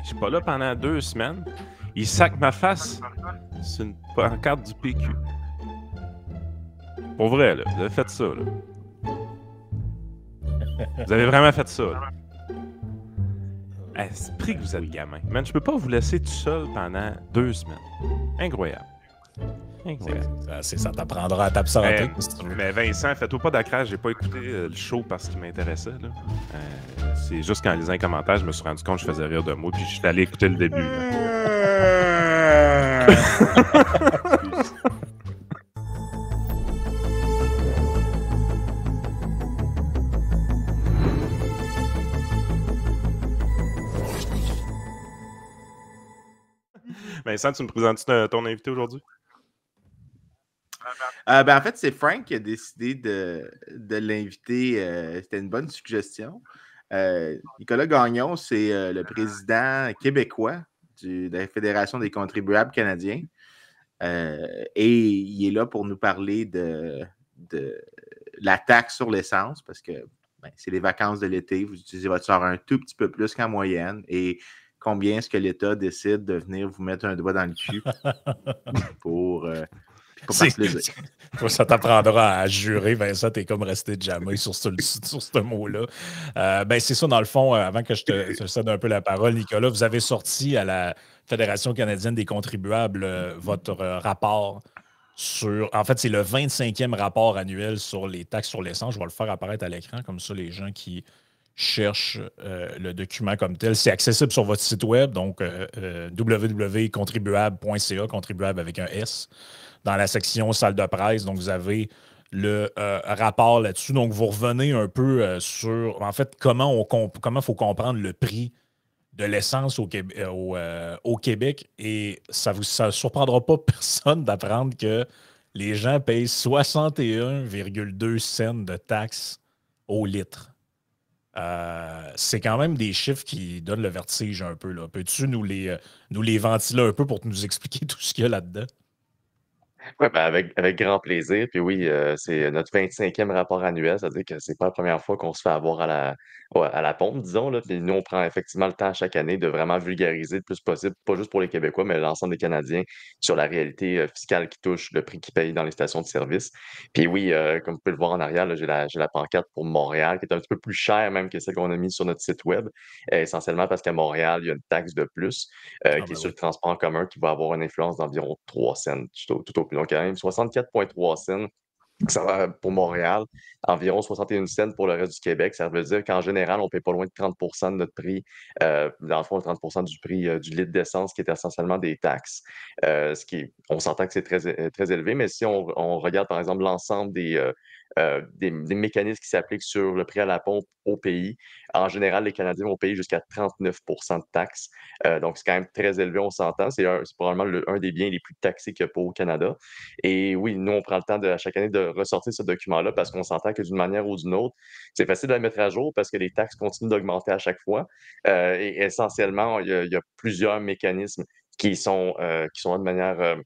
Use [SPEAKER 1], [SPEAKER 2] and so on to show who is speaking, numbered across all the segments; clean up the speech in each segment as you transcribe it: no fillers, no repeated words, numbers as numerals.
[SPEAKER 1] Je suis pas là pendant 2 semaines. Il sac ma face sur une pancarte du PQ. Pour vrai, là. Vous avez fait ça, là. Vous avez vraiment fait ça, là. Esprit que vous êtes gamin. Man, je peux pas vous laisser tout seul pendant 2 semaines. Incroyable. Incroyable.
[SPEAKER 2] Ça t'apprendra à t'absenter.
[SPEAKER 1] Mais Vincent, fais-toi pas d'accroche, j'ai pas écouté le show parce qu'il m'intéressait. Là. C'est juste qu'en lisant les commentaires, je me suis rendu compte que je faisais rire de moi, puis je suis allé écouter le début. Vincent, tu me présentes ton invité aujourd'hui?
[SPEAKER 3] En fait, c'est Frank qui a décidé de l'inviter. C'était une bonne suggestion. Nicolas Gagnon, c'est le président québécois de la Fédération des contribuables canadiens. Et il est là pour nous parler de la taxe sur l'essence parce que c'est les vacances de l'été. Vous utilisez votre char un tout petit peu plus qu'en moyenne. Et combien est-ce que l'État décide de venir vous mettre un doigt dans le cul pour faire plaisir?
[SPEAKER 2] Ça t'apprendra à jurer, Vincent, t'es comme resté jamais sur ce mot-là. C'est ça, dans le fond, avant que je te cède un peu la parole, Nicolas, vous avez sorti à la Fédération canadienne des contribuables votre rapport sur... En fait, c'est le 25e rapport annuel sur les taxes sur l'essence. Je vais le faire apparaître à l'écran, comme ça, les gens qui cherchent le document comme tel. C'est accessible sur votre site web, donc www.contribuable.ca, contribuable avec un S, dans la section salle de presse. Donc, vous avez le rapport là-dessus. Donc, vous revenez un peu sur, en fait, comment il faut comprendre le prix de l'essence au Québec. Et ça ne surprendra pas personne d'apprendre que les gens payent 61,2 cents de taxes au litre. C'est quand même des chiffres qui donnent le vertige un peu. Là. Peux-tu nous les ventiler un peu pour nous expliquer tout ce qu'il y a là-dedans?
[SPEAKER 4] Oui, avec grand plaisir. Puis oui, c'est notre 25e rapport annuel, c'est-à-dire que c'est pas la première fois qu'on se fait avoir à la pompe, disons, là. Puis nous, on prend effectivement le temps chaque année de vraiment vulgariser le plus possible, pas juste pour les Québécois, mais l'ensemble des Canadiens sur la réalité fiscale qui touche le prix qu'ils payent dans les stations de service. Puis oui, comme vous pouvez le voir en arrière, là, j'ai la pancarte pour Montréal, qui est un petit peu plus chère même que celle qu'on a mise sur notre site web, essentiellement parce qu'à Montréal, il y a une taxe de plus qui est sur le transport en commun qui va avoir une influence d'environ 3 cents tout au plus. Donc, quand même 64,3 cents. Ça va pour Montréal, environ 61 cents pour le reste du Québec. Ça veut dire qu'en général, on ne paie pas loin de 30 de notre prix, dans le fond, 30 du prix du litre d'essence, qui est essentiellement des taxes. On s'entend que c'est très élevé, mais si on regarde, par exemple, l'ensemble des mécanismes qui s'appliquent sur le prix à la pompe au pays, en général, les Canadiens vont payer jusqu'à 39 de taxes. Donc, c'est quand même très élevé, on s'entend. C'est probablement un des biens les plus taxés qu'il y a pas au Canada. Et oui, nous, on prend le temps à chaque année de ressortir ce document-là parce qu'on s'entend que d'une manière ou d'une autre, c'est facile de le mettre à jour parce que les taxes continuent d'augmenter à chaque fois. Et essentiellement, il y a plusieurs mécanismes qui sont là de manière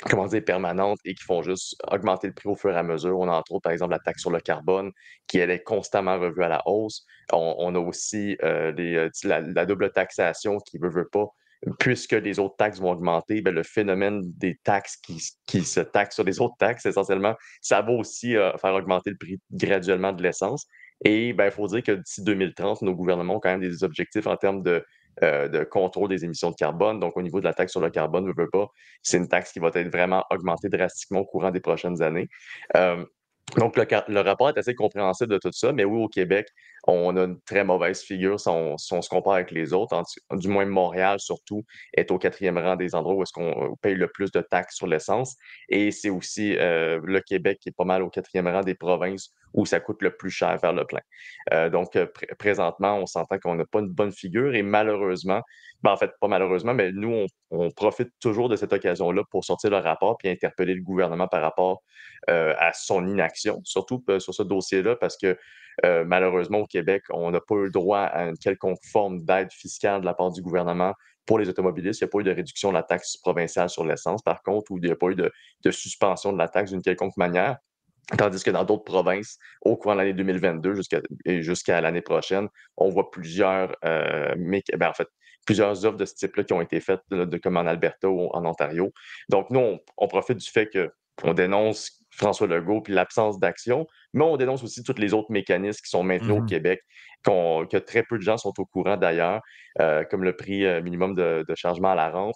[SPEAKER 4] comment dire, permanentes et qui font juste augmenter le prix au fur et à mesure. On a entre autres, par exemple, la taxe sur le carbone qui, elle, est constamment revue à la hausse. On a aussi la double taxation qui veut pas. Puisque les autres taxes vont augmenter, ben, le phénomène des taxes qui se taxent sur les autres taxes, essentiellement, ça va aussi faire augmenter le prix graduellement de l'essence. Et ben, il faut dire que d'ici 2030, nos gouvernements ont quand même des objectifs en termes de contrôle des émissions de carbone. Donc, au niveau de la taxe sur le carbone, ne veut pas, c'est une taxe qui va être vraiment augmentée drastiquement au courant des prochaines années. Donc, le rapport est assez compréhensible de tout ça, mais oui, au Québec, on a une très mauvaise figure si on se compare avec les autres. Du moins, Montréal, surtout, est au 4e rang des endroits où est-ce qu'on paye le plus de taxes sur l'essence. Et c'est aussi le Québec qui est pas mal au 4e rang des provinces où ça coûte le plus cher faire le plein. Donc, présentement, on s'entend qu'on n'a pas une bonne figure et malheureusement, en fait, pas malheureusement, mais nous, on profite toujours de cette occasion-là pour sortir le rapport puis interpeller le gouvernement par rapport à son inaction, surtout sur ce dossier-là, parce que malheureusement, au Québec, on n'a pas eu le droit à une quelconque forme d'aide fiscale de la part du gouvernement pour les automobilistes. Il n'y a pas eu de réduction de la taxe provinciale sur l'essence, par contre, ou il n'y a pas eu de suspension de la taxe d'une quelconque manière. Tandis que dans d'autres provinces, au courant de l'année 2022 jusqu'à l'année prochaine, on voit en fait, plusieurs offres de ce type-là qui ont été faites, là, comme en Alberta ou en Ontario. Donc, nous, on profite du fait qu'on dénonce François Legault puis l'absence d'action, mais on dénonce aussi tous les autres mécanismes qui sont maintenus au Québec, que très peu de gens sont au courant d'ailleurs, comme le prix minimum de chargement à la rampe.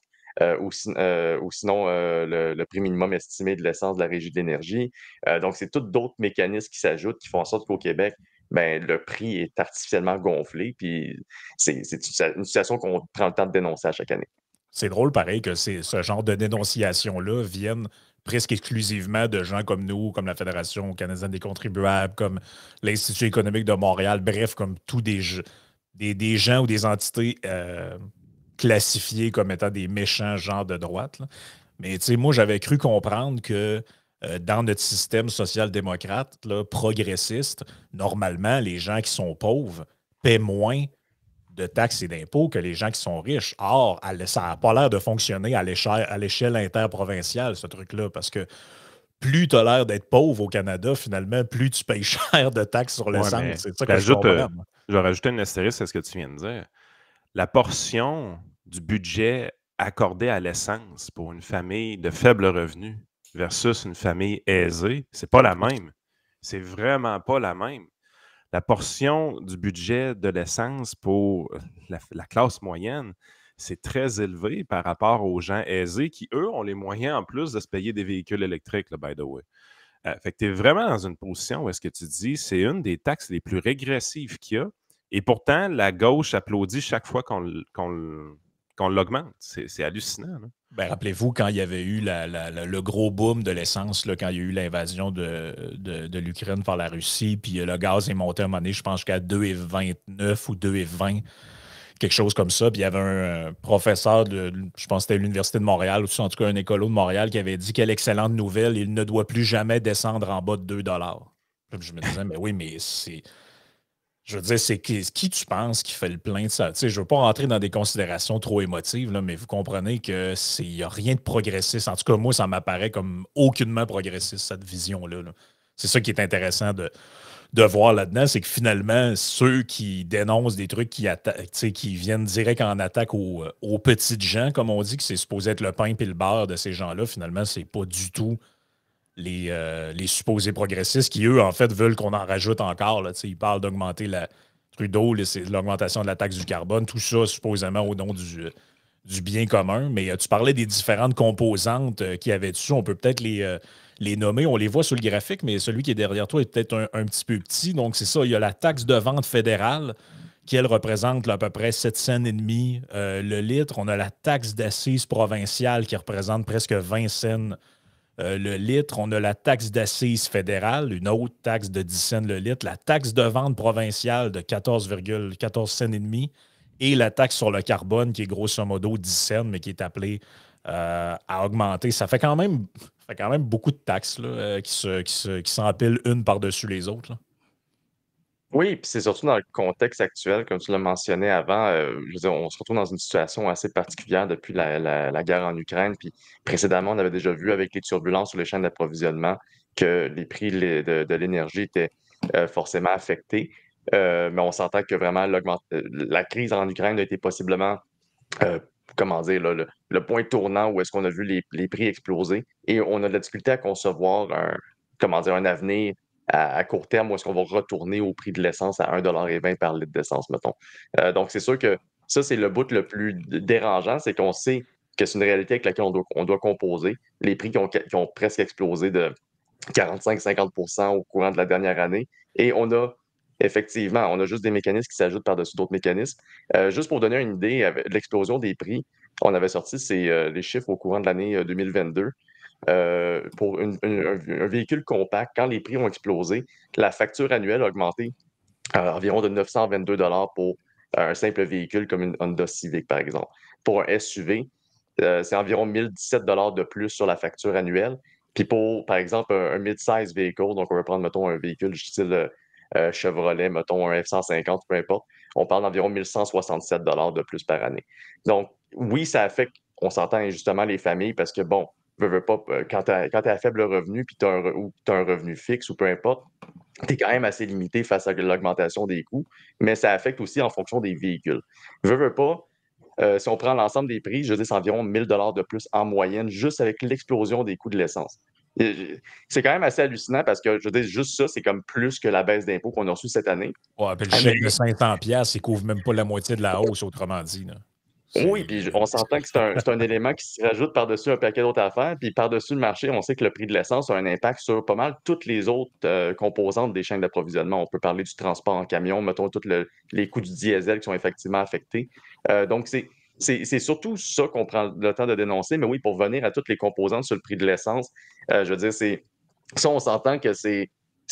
[SPEAKER 4] Ou sinon le prix minimum estimé de l'essence de la Régie de l'énergie. Donc, c'est tous d'autres mécanismes qui s'ajoutent, qui font en sorte qu'au Québec, ben, le prix est artificiellement gonflé. Puis c'est une situation qu'on prend le temps de dénoncer à chaque année.
[SPEAKER 2] C'est drôle, pareil, que ce genre de dénonciation-là viennent presque exclusivement de gens comme nous, comme la Fédération canadienne des contribuables, comme l'Institut économique de Montréal, bref, comme tous des gens ou des entités classifiés comme étant des méchants genres de droite, là. Mais tu sais, moi, j'avais cru comprendre que dans notre système social-démocrate, là, progressiste, normalement, les gens qui sont pauvres paient moins de taxes et d'impôts que les gens qui sont riches. Or, ça n'a pas l'air de fonctionner à l'échelle interprovinciale, ce truc-là, parce que plus tu as l'air d'être pauvre au Canada, finalement, plus tu payes cher de taxes sur l'essence. C'est ça que je comprends.
[SPEAKER 1] Je vais rajouter une astérisque à ce que tu viens de dire. La portion du budget accordé à l'essence pour une famille de faible revenu versus une famille aisée, c'est pas la même. C'est vraiment pas la même. La portion du budget de l'essence pour la classe moyenne, c'est très élevé par rapport aux gens aisés qui, eux, ont les moyens en plus de se payer des véhicules électriques, là, by the way. Fait que tu es vraiment dans une position où est-ce que tu dis c'est une des taxes les plus régressives qu'il y a. Et pourtant, la gauche applaudit chaque fois qu'on l'augmente. C'est hallucinant. Là.
[SPEAKER 2] Ben, rappelez-vous, quand il y avait eu le gros boom de l'essence, là, quand il y a eu l'invasion de l'Ukraine par la Russie, puis le gaz est monté à un moment donné, je pense, jusqu'à 2,29 ou 2,20, quelque chose comme ça. Puis il y avait un professeur je pense que c'était l'Université de Montréal, ou en tout cas un écolo de Montréal, qui avait dit quelle excellente nouvelle, il ne doit plus jamais descendre en bas de 2 $. Je me disais, mais oui, mais c'est. Je veux dire, c'est qui tu penses qui fait le plein de ça? Tu sais, je ne veux pas rentrer dans des considérations trop émotives, là, mais vous comprenez qu'il n'y a rien de progressiste. En tout cas, moi, ça m'apparaît comme aucunement progressiste, cette vision-là. Là. C'est ça qui est intéressant de voir là-dedans, c'est que finalement, ceux qui dénoncent des trucs qui viennent direct en attaque aux petites gens, comme on dit, que c'est supposé être le pain et le beurre de ces gens-là, finalement, c'est pas du tout les supposés progressistes qui, eux, en fait, veulent qu'on en rajoute encore. Là. Ils parlent d'augmenter Trudeau, c'est l'augmentation de la taxe du carbone, tout ça supposément au nom du bien commun. Mais tu parlais des différentes composantes qu'il y avait dessus. On peut peut-être les nommer. On les voit sur le graphique, mais celui qui est derrière toi est peut-être un petit peu petit. Donc, c'est ça. Il y a la taxe de vente fédérale qui, elle, représente là, à peu près 7 cents et demi le litre. On a la taxe d'assises provinciale qui représente presque 20 cents le litre. On a la taxe d'assises fédérale, une autre taxe de 10 cents le litre, la taxe de vente provinciale de 14,14 cents et demi et la taxe sur le carbone qui est grosso modo 10 cents, mais qui est appelée à augmenter. Ça fait quand même beaucoup de taxes là, qui s'empilent une par-dessus les autres. Là.
[SPEAKER 4] Oui, puis c'est surtout dans le contexte actuel, comme tu l'as mentionné avant, je veux dire, on se retrouve dans une situation assez particulière depuis la guerre en Ukraine. Puis précédemment, on avait déjà vu avec les turbulences sur les chaînes d'approvisionnement que les prix de l'énergie étaient forcément affectés. Mais on s'entend que vraiment la crise en Ukraine a été possiblement, euh, comment dire, là, le point tournant où est-ce qu'on a vu les prix exploser. Et on a de la difficulté à concevoir un avenir à court terme où est-ce qu'on va retourner au prix de l'essence à 1,20 $ par litre d'essence, mettons. Donc, c'est sûr que ça, c'est le bout le plus dérangeant, c'est qu'on sait que c'est une réalité avec laquelle on doit composer. Les prix qui ont presque explosé de 45-50 % au courant de la dernière année. Et effectivement, on a juste des mécanismes qui s'ajoutent par-dessus d'autres mécanismes. Juste pour donner une idée, avec l'explosion des prix, on avait sorti les chiffres au courant de l'année 2022. Pour un véhicule compact, quand les prix ont explosé, la facture annuelle a augmenté à environ de 922 $ pour un simple véhicule comme une Honda Civic, par exemple. Pour un SUV, c'est environ 1017 $ de plus sur la facture annuelle. Puis pour, par exemple, un mid-size vehicle, donc on va prendre, mettons, un véhicule du style Chevrolet, mettons un F-150, peu importe, on parle d'environ 1167 $ de plus par année. Donc, oui, ça affecte, on s'entend justement les familles parce que, bon, veux pas, quand tu es à faible revenu, puis tu as un revenu fixe ou peu importe, tu es quand même assez limité face à l'augmentation des coûts, mais ça affecte aussi en fonction des véhicules. Veux pas, si on prend l'ensemble des prix, je dis c'est environ 1 000 de plus en moyenne, juste avec l'explosion des coûts de l'essence. C'est quand même assez hallucinant parce que, je veux dire, juste ça, c'est comme plus que la baisse d'impôts qu'on a reçue cette année.
[SPEAKER 2] Ouais, puis le chèque de 500$, il couvre même pas la moitié de la hausse, autrement dit. Là.
[SPEAKER 4] Oui, puis on s'entend que c'est un élément qui se rajoute par-dessus un paquet d'autres affaires. Puis par-dessus le marché, on sait que le prix de l'essence a un impact sur pas mal toutes les autres composantes des chaînes d'approvisionnement. On peut parler du transport en camion, mettons tous les coûts du diesel qui sont effectivement affectés. Donc, c'est surtout ça qu'on prend le temps de dénoncer. Mais oui, pour venir à toutes les composantes sur le prix de l'essence, je veux dire, ça, on s'entend que c'est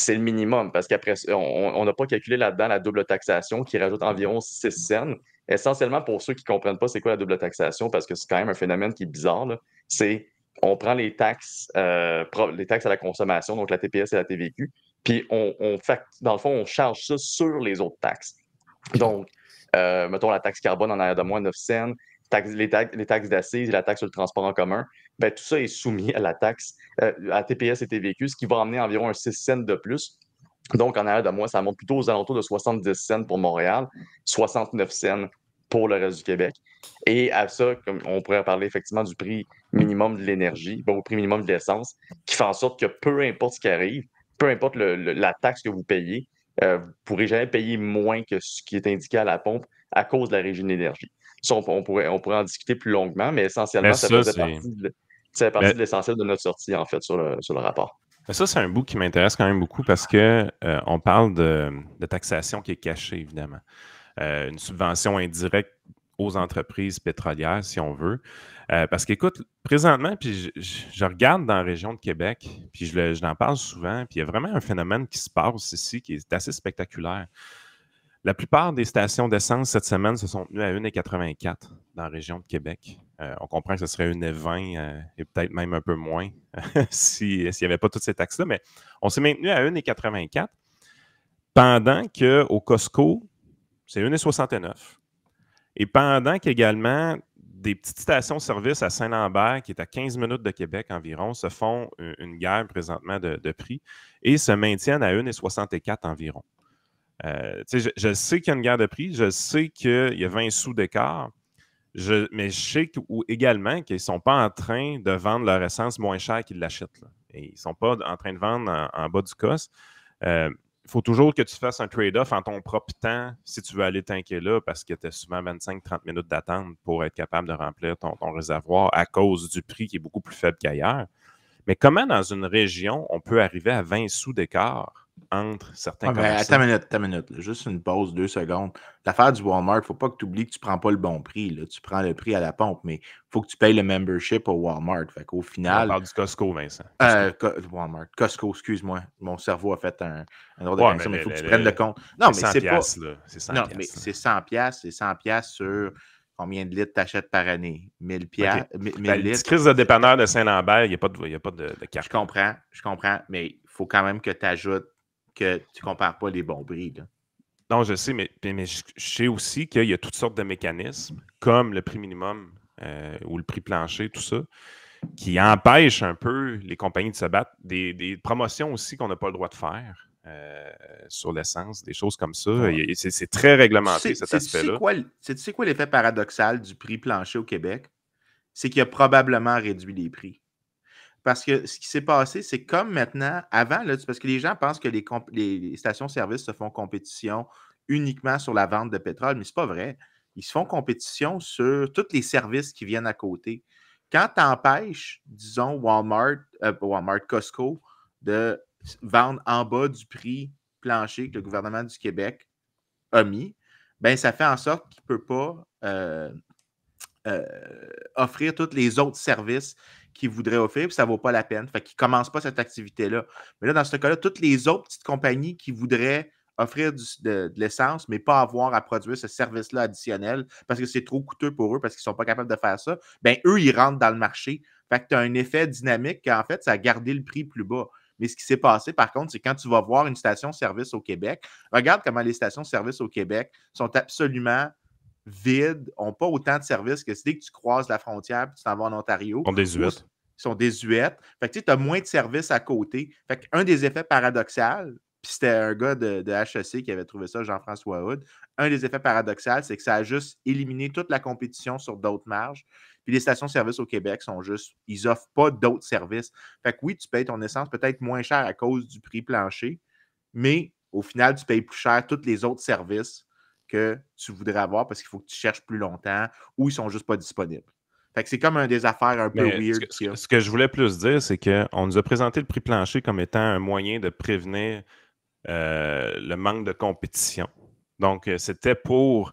[SPEAKER 4] le minimum parce qu'après, on n'a pas calculé là-dedans la double taxation qui rajoute environ 6 cents. Essentiellement, pour ceux qui ne comprennent pas c'est quoi la double taxation, parce que c'est quand même un phénomène qui est bizarre, c'est on prend les taxes à la consommation, donc la TPS et la TVQ, puis dans le fond, on charge ça sur les autres taxes. Donc, mettons la taxe carbone en arrière de moins 9 cents, les taxes d'assises et la taxe sur le transport en commun, ben, tout ça est soumis à la taxe à TPS et TVQ, ce qui va amener environ un 6 cents de plus. Donc, en arrière de moi, ça monte plutôt aux alentours de 70 cents pour Montréal, 69 cents pour le reste du Québec. Et à ça, comme on pourrait parler effectivement du prix minimum de l'énergie, au prix minimum de l'essence, qui fait en sorte que peu importe ce qui arrive, peu importe la taxe que vous payez, vous ne pourrez jamais payer moins que ce qui est indiqué à la pompe à cause de la régie de l'énergie. Ça, on pourrait en discuter plus longuement, mais essentiellement, ça faisait partie de l'essentiel de notre sortie, en fait, sur le rapport.
[SPEAKER 1] Mais ça, c'est un bout qui m'intéresse quand même beaucoup parce que on parle de taxation qui est cachée, évidemment. Une subvention indirecte aux entreprises pétrolières, si on veut. Parce qu'écoute, présentement, puis je regarde dans la région de Québec, puis je n'en parle souvent, puis il y a vraiment un phénomène qui se passe ici qui est assez spectaculaire. La plupart des stations d'essence cette semaine se sont tenues à 1,84 dans la région de Québec. On comprend que ce serait 1,20 et peut-être même un peu moins s'il n'y avait pas toutes ces taxes-là, mais on s'est maintenu à 1,84 pendant qu'au Costco, c'est 1,69. Et pendant qu'également des petites stations-service à Saint-Lambert, qui est à 15 minutes de Québec environ, se font une guerre présentement de prix et se maintiennent à 1,64 environ. Je sais qu'il y a une guerre de prix, je sais qu'il y a 20 sous d'écart, mais je sais également qu'ils ne sont pas en train de vendre leur essence moins cher qu'ils l'achètent. Ils ne sont pas en train de vendre en bas du cost. Il faut toujours que tu fasses un trade-off en ton propre temps si tu veux aller tanker là parce que tu as souvent 25-30 minutes d'attente pour être capable de remplir ton réservoir à cause du prix qui est beaucoup plus faible qu'ailleurs. Mais comment dans une région, on peut arriver à 20 sous d'écart entre certains commerçants?
[SPEAKER 3] Attends une minute. Juste une pause, 2 secondes. L'affaire du Walmart, il ne faut pas que tu oublies que tu ne prends pas le bon prix. Là. Tu prends le prix à la pompe, mais il faut que tu payes le membership au Walmart. Fait qu'au final...
[SPEAKER 1] On parle du Costco, Vincent.
[SPEAKER 3] Walmart. Costco, excuse-moi. Mon cerveau a fait un ordre de connexion, mais il faut que tu prennes le compte.
[SPEAKER 1] Non, mais c'est pas... C'est 100$.
[SPEAKER 3] Non, mais c'est 100$. C'est 100$ sur... Combien de litres tu achètes par année? 1000$. Okay. 1000
[SPEAKER 1] litres. Petite crise de dépanneur de Saint-Lambert, il n'y a pas de carte.
[SPEAKER 3] Je comprends, mais il faut quand même que tu ajoutes que tu ne compares pas les bons prix. Là.
[SPEAKER 1] Non, je sais, mais je sais aussi qu'il y a toutes sortes de mécanismes, comme le prix minimum ou le prix plancher, tout ça, qui empêchent un peu les compagnies de se battre. Des promotions aussi qu'on n'a pas le droit de faire. Sur l'essence, des choses comme ça. Ouais. C'est très réglementé, cet aspect-là.
[SPEAKER 3] Tu sais quoi l'effet paradoxal du prix plancher au Québec? C'est qu'il a probablement réduit les prix. Parce que ce qui s'est passé, c'est comme maintenant, avant, là, parce que les gens pensent que les stations-service se font compétition uniquement sur la vente de pétrole, mais ce n'est pas vrai. Ils se font compétition sur tous les services qui viennent à côté. Quand tu empêches, disons, Walmart, Costco, de vendre en bas du prix plancher que le gouvernement du Québec a mis, ben ça fait en sorte qu'il ne peut pas offrir tous les autres services qu'il voudrait offrir, puis ça ne vaut pas la peine. Fait qu'il ne commence pas cette activité-là. Mais là, dans ce cas-là, toutes les autres petites compagnies qui voudraient offrir de l'essence, mais pas avoir à produire ce service-là additionnel parce que c'est trop coûteux pour eux, parce qu'ils ne sont pas capables de faire ça, bien, eux, ils rentrent dans le marché. Fait que tu as un effet dynamique qui, en fait, ça a gardé le prix plus bas. Mais ce qui s'est passé, par contre, c'est quand tu vas voir une station-service au Québec, regarde comment les stations-service au Québec sont absolument vides, n'ont pas autant de services que dès que tu croises la frontière et tu t'en vas en Ontario.
[SPEAKER 1] On désuète.
[SPEAKER 3] sont désuètes. Fait que tu as moins de services à côté. Fait qu'un des effets paradoxaux, puis c'était un gars de HEC qui avait trouvé ça, Jean-François Houd, un des effets paradoxaux, c'est que ça a juste éliminé toute la compétition sur d'autres marges. Puis les stations-service au Québec sont juste, ils offrent pas d'autres services. Fait que oui, tu payes ton essence peut-être moins cher à cause du prix plancher, mais au final, tu payes plus cher tous les autres services que tu voudrais avoir parce qu'il faut que tu cherches plus longtemps ou ils sont juste pas disponibles. Fait que c'est comme un des affaires un peu
[SPEAKER 1] Mais
[SPEAKER 3] weird
[SPEAKER 1] ce que je voulais plus dire, c'est qu'on nous a présenté le prix plancher comme étant un moyen de prévenir le manque de compétition. Donc, c'était pour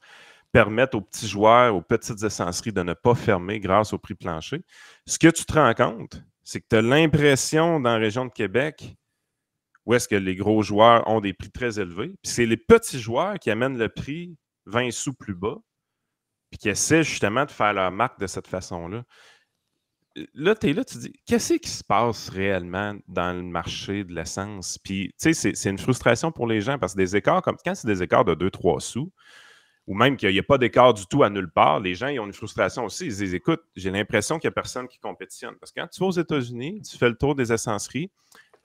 [SPEAKER 1] permettre aux petits joueurs, aux petites essenceries de ne pas fermer grâce au prix plancher. Ce que tu te rends compte, c'est que tu as l'impression dans la région de Québec où est-ce que les gros joueurs ont des prix très élevés, puis c'est les petits joueurs qui amènent le prix 20 sous plus bas, puis qui essaient justement de faire leur marque de cette façon-là. Là, tu es là, tu te dis, qu'est-ce qui se passe réellement dans le marché de l'essence? Puis, tu sais, c'est une frustration pour les gens parce que des écarts, comme quand c'est des écarts de 2-3 sous, ou même qu'il n'y a pas d'écart du tout à nulle part, les gens ils ont une frustration aussi. Ils se disent, écoute, j'ai l'impression qu'il n'y a personne qui compétitionne. Parce que quand tu vas aux États-Unis, tu fais le tour des essenceries,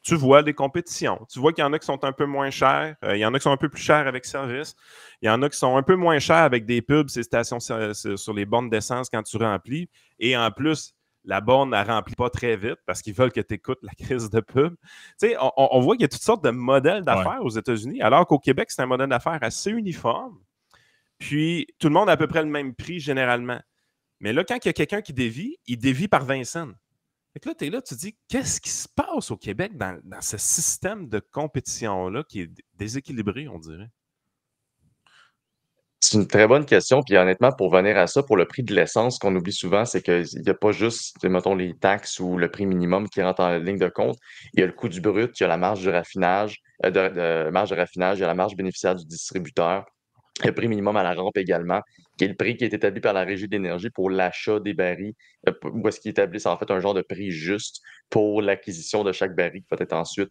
[SPEAKER 1] tu vois des compétitions. Tu vois qu'il y en a qui sont un peu moins chers, il y en a qui sont un peu plus chers avec service, il y en a qui sont un peu moins chers avec des pubs, ces stations sur les bornes d'essence quand tu remplis. Et en plus, la borne ne remplit pas très vite parce qu'ils veulent que tu écoutes la crise de pub. Tu sais, on voit qu'il y a toutes sortes de modèles d'affaires aux États-Unis, alors qu'au Québec, c'est un modèle d'affaires assez uniforme. Puis, tout le monde a à peu près le même prix généralement. Mais là, quand il y a quelqu'un qui dévie, il dévie par 20 cents. Fait que là, tu es là, tu te dis, qu'est-ce qui se passe au Québec dans ce système de compétition-là qui est déséquilibré, on dirait?
[SPEAKER 4] C'est une très bonne question. Puis honnêtement, pour venir à ça, pour le prix de l'essence, ce qu'on oublie souvent, c'est qu'il n'y a pas juste, mettons, les taxes ou le prix minimum qui rentrent en ligne de compte. Il y a le coût du brut, il y a la marge du raffinage, marge de raffinage, il y a la marge bénéficiaire du distributeur, le prix minimum à la rampe également, qui est le prix qui est établi par la Régie de l'énergie pour l'achat des barils, où est-ce qu'ils établissent en fait un genre de prix juste pour l'acquisition de chaque baril qui va être ensuite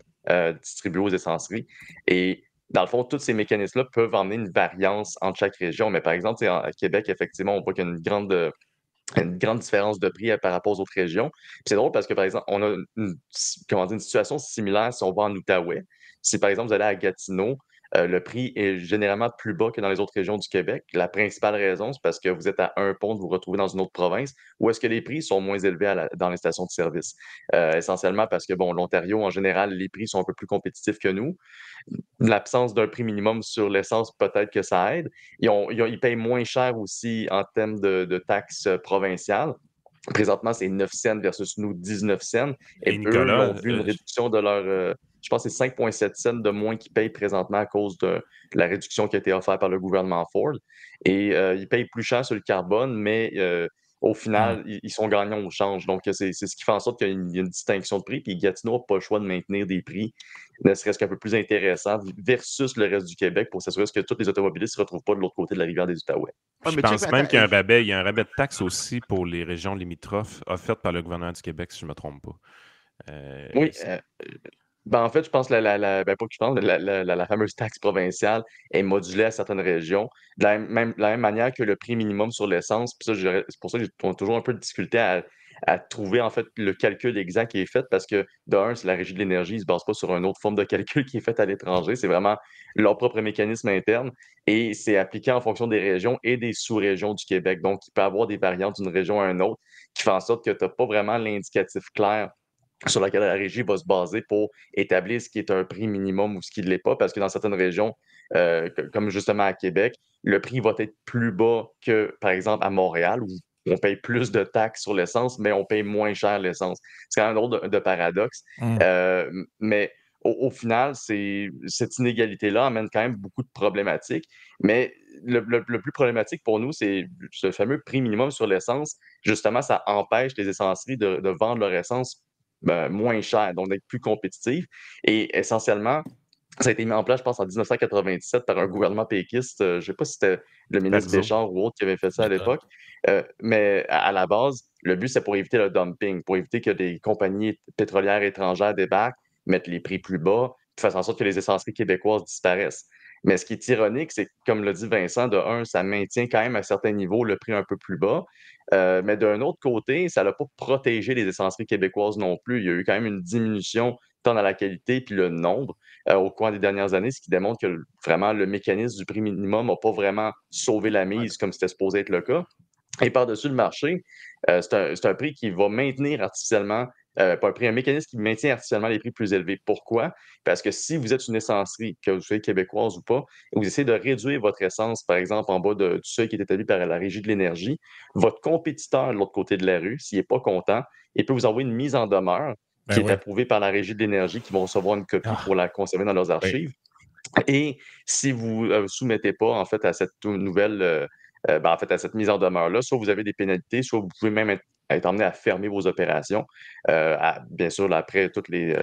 [SPEAKER 4] distribué aux essenceries. Et dans le fond, tous ces mécanismes-là peuvent emmener une variance entre chaque région. Mais par exemple, à Québec, effectivement, on voit qu'il y a une grande différence de prix par rapport aux autres régions. Puis c'est drôle parce que, par exemple, on a une situation similaire si on va en Outaouais. Si, par exemple, vous allez à Gatineau, le prix est généralement plus bas que dans les autres régions du Québec. La principale raison, c'est parce que vous êtes à un pont de vous retrouver dans une autre province où est-ce que les prix sont moins élevés dans les stations de service. Essentiellement parce que, bon, l'Ontario, en général, les prix sont un peu plus compétitifs que nous. L'absence d'un prix minimum sur l'essence, peut-être que ça aide. Ils payent moins cher aussi en termes de taxes provinciales. Présentement, c'est 9 cents versus nous 19 cents.
[SPEAKER 1] Et
[SPEAKER 4] Et eux, ils ont
[SPEAKER 1] Nicolas,
[SPEAKER 4] vu une réduction de leur. Je pense que c'est 5,7 cents de moins qu'ils payent présentement à cause de la réduction qui a été offerte par le gouvernement Ford. Et ils payent plus cher sur le carbone, mais au final, ils sont gagnants au change. Donc, c'est ce qui fait en sorte qu'il y a une distinction de prix. Puis Gatineau n'a pas le choix de maintenir des prix, ne serait-ce qu'un peu plus intéressants versus le reste du Québec pour s'assurer que tous les automobilistes ne se retrouvent pas de l'autre côté de la rivière des Outaouais.
[SPEAKER 1] je pense même qu'il y a un rabais. Il y a un rabais de taxes aussi pour les régions limitrophes offertes par le gouvernement du Québec, si je ne me trompe pas.
[SPEAKER 4] Oui, ben, en fait, je pense ben, pas que je pense, la fameuse taxe provinciale est modulée à certaines régions. De la même manière que le prix minimum sur l'essence, puis ça, c'est pour ça que j'ai toujours un peu de difficulté à trouver en fait le calcul exact qui est fait parce que d'un, c'est la Régie de l'énergie, ils ne se basent pas sur une autre forme de calcul qui est faite à l'étranger. C'est vraiment leur propre mécanisme interne et c'est appliqué en fonction des régions et des sous-régions du Québec. Donc, il peut y avoir des variantes d'une région à une autre qui font en sorte que tu n'as pas vraiment l'indicatif clair sur laquelle la régie va se baser pour établir ce qui est un prix minimum ou ce qui ne l'est pas, parce que dans certaines régions, comme justement à Québec, le prix va être plus bas que, par exemple, à Montréal, où on paye plus de taxes sur l'essence, mais on paye moins cher l'essence. C'est quand même drôle de paradoxe. Mais au final, cette inégalité-là amène quand même beaucoup de problématiques. Mais le plus problématique pour nous, c'est ce fameux prix minimum sur l'essence. Justement, ça empêche les essenceries de vendre leur essence moins cher, donc d'être plus compétitif. Et essentiellement, ça a été mis en place, je pense, en 1997 par un gouvernement péquiste. Je ne sais pas si c'était le ministre
[SPEAKER 1] Parizeau.
[SPEAKER 4] Béchard ou autre qui avait fait ça à l'époque. Mais à la base, le but, c'est pour éviter le dumping, pour éviter que des compagnies pétrolières étrangères débarquent, mettent les prix plus bas, fassent en sorte que les essenceries québécoises disparaissent. Mais ce qui est ironique, c'est que, comme l'a dit Vincent, de un, ça maintient quand même à certains niveaux le prix un peu plus bas. Mais d'un autre côté, ça n'a pas protégé les essenceries québécoises non plus. Il y a eu quand même une diminution tant dans la qualité puis le nombre au cours des dernières années, ce qui démontre que vraiment le mécanisme du prix minimum n'a pas vraiment sauvé la mise comme c'était supposé être le cas. Et par-dessus le marché, c'est un prix qui va maintenir artificiellement, pas un prix, un mécanisme qui maintient artificiellement les prix plus élevés. Pourquoi? Parce que si vous êtes une essencerie, que vous soyez québécoise ou pas, et vous essayez de réduire votre essence, par exemple, en bas du seuil qui est établi par la Régie de l'énergie, votre compétiteur de l'autre côté de la rue, s'il n'est pas content, il peut vous envoyer une mise en demeure qui est approuvée par la Régie de l'énergie, qui vont recevoir une copie pour la conserver dans leurs archives. Et si vous ne soumettez pas, en fait, à cette nouvelle... en fait, à cette mise en demeure-là, soit vous avez des pénalités, soit vous pouvez même être emmené à fermer vos opérations, bien sûr, après toutes les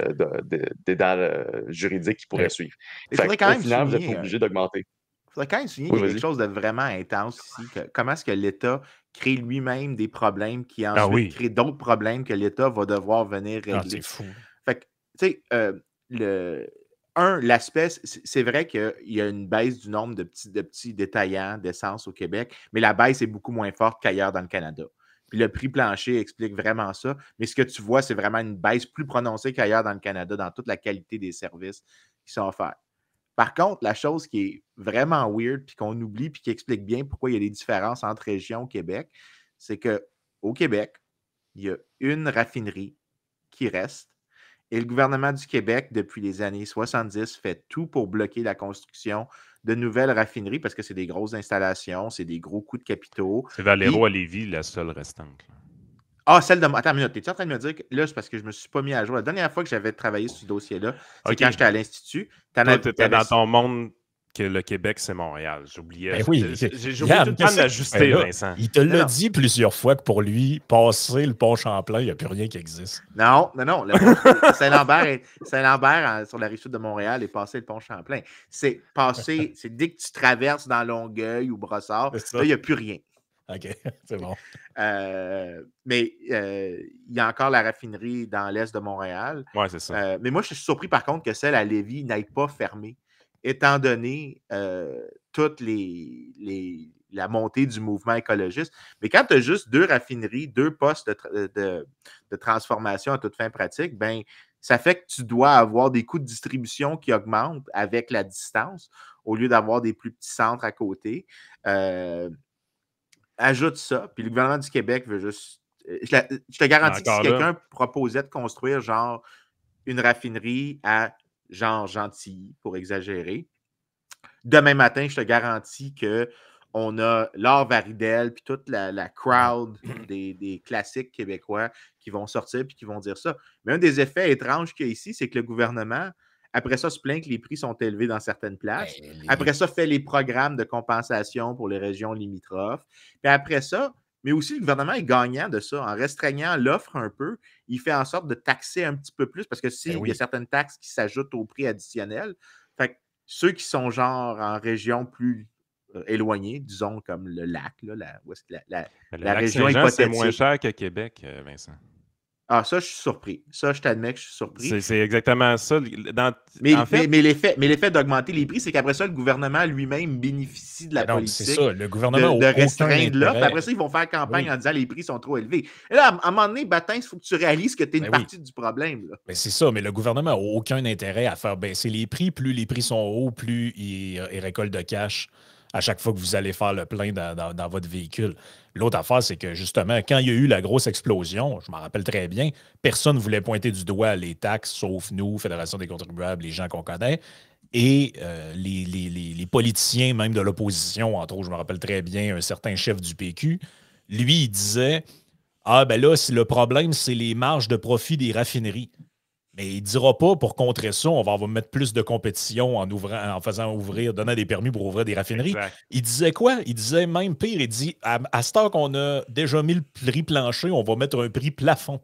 [SPEAKER 4] dédales juridiques qui pourraient suivre.
[SPEAKER 3] Au final,
[SPEAKER 4] vous êtes obligé d'augmenter.
[SPEAKER 3] Il faudrait quand même souligner qu'il y a quelque chose de vraiment intense ici. Comment est-ce que l'État crée lui-même des problèmes qui ensuite créent d'autres problèmes que l'État va devoir venir régler?
[SPEAKER 2] C'est fou.
[SPEAKER 3] Fait que, tu sais, l'aspect, c'est vrai qu'il y a une baisse du nombre de petits détaillants d'essence au Québec, mais la baisse est beaucoup moins forte qu'ailleurs dans le Canada. Puis le prix plancher explique vraiment ça. Mais ce que tu vois, c'est vraiment une baisse plus prononcée qu'ailleurs dans le Canada dans toute la qualité des services qui sont offerts. Par contre, la chose qui est vraiment weird, puis qu'on oublie, puis qui explique bien pourquoi il y a des différences entre régions au Québec, c'est qu'au Québec, il y a une raffinerie qui reste. Et le gouvernement du Québec, depuis les années 70, fait tout pour bloquer la construction de nouvelles raffineries parce que c'est des grosses installations, c'est des gros coûts de capitaux.
[SPEAKER 1] C'est Valero à Lévis, la seule restante.
[SPEAKER 3] Celle de... Attends une minute, es-tu en train de me dire que là, c'est parce que je ne me suis pas mis à jour. La dernière fois que j'avais travaillé sur ce dossier-là, c'est quand j'étais à l'Institut.
[SPEAKER 1] Tu étais dans ton monde que le Québec, c'est Montréal. J'oubliais.
[SPEAKER 2] Ben oui,
[SPEAKER 1] j'ai oublié tout le temps d'ajuster, Vincent.
[SPEAKER 2] Il te l'a dit plusieurs fois que pour lui, passer le pont Champlain, il n'y a plus rien qui existe.
[SPEAKER 3] Non. Saint-Lambert, sur la rive sud de Montréal, est passé le pont Champlain. C'est dès que tu traverses dans Longueuil ou Brossard, là, il n'y a plus rien.
[SPEAKER 2] OK, c'est bon.
[SPEAKER 3] Mais il y a encore la raffinerie dans l'est de Montréal.
[SPEAKER 1] Oui, c'est ça.
[SPEAKER 3] Mais moi, je suis surpris, par contre, que celle à Lévis n'aille pas fermée, étant donné toute la montée du mouvement écologiste. Mais quand tu as juste 2 raffineries, 2 postes de transformation à toute fin pratique, ben, ça fait que tu dois avoir des coûts de distribution qui augmentent avec la distance, au lieu d'avoir des plus petits centres à côté. Ajoute ça, puis le gouvernement du Québec veut juste... Je te garantis que si quelqu'un proposait de construire genre une raffinerie à genre Gentilly, pour exagérer, demain matin, je te garantis qu'on a Laure Varidel puis toute la crowd des classiques québécois qui vont sortir puis qui vont dire ça. Mais un des effets étranges qu'il y a ici, c'est que le gouvernement, après ça, se plaint que les prix sont élevés dans certaines places. Après ça, fait les programmes de compensation pour les régions limitrophes. Puis après ça, mais aussi le gouvernement est gagnant de ça. En restreignant l'offre un peu, il fait en sorte de taxer un petit peu plus parce que il y a certaines taxes qui s'ajoutent au prix additionnel. Fait que ceux qui sont genre en région plus éloignée, disons comme le lac, là, la région hypothétique.
[SPEAKER 1] C'est moins cher que Québec, Vincent.
[SPEAKER 3] Ça, je suis surpris. Ça, je t'admets que je suis surpris.
[SPEAKER 1] C'est exactement ça.
[SPEAKER 3] Mais l'effet d'augmenter les prix, c'est qu'après ça, le gouvernement lui-même bénéficie de la politique.
[SPEAKER 2] C'est ça. Le gouvernement
[SPEAKER 3] de restreindre l'offre. Après ça, ils vont faire campagne en disant les prix sont trop élevés. Et là, à un moment donné, Batin, il faut que tu réalises que tu es une partie du problème. Là.
[SPEAKER 2] Mais c'est ça, mais le gouvernement n'a aucun intérêt à faire baisser les prix. Plus les prix sont hauts, plus il récolte de cash à chaque fois que vous allez faire le plein dans votre véhicule. L'autre affaire, c'est que justement, quand il y a eu la grosse explosion, je m'en rappelle très bien, personne ne voulait pointer du doigt les taxes, sauf nous, Fédération des contribuables, les gens qu'on connaît. Et les politiciens, même de l'opposition, entre autres, je me rappelle très bien, un certain chef du PQ, lui, il disait « Ah, ben là, si le problème, c'est les marges de profit des raffineries. » Mais il ne dira pas, pour contrer ça, on va mettre plus de compétition en faisant donnant des permis pour ouvrir des raffineries.
[SPEAKER 1] Exact.
[SPEAKER 2] Il disait quoi? Il disait même pire, il dit, à cette heure qu'on a déjà mis le prix plancher, on va mettre un prix plafond.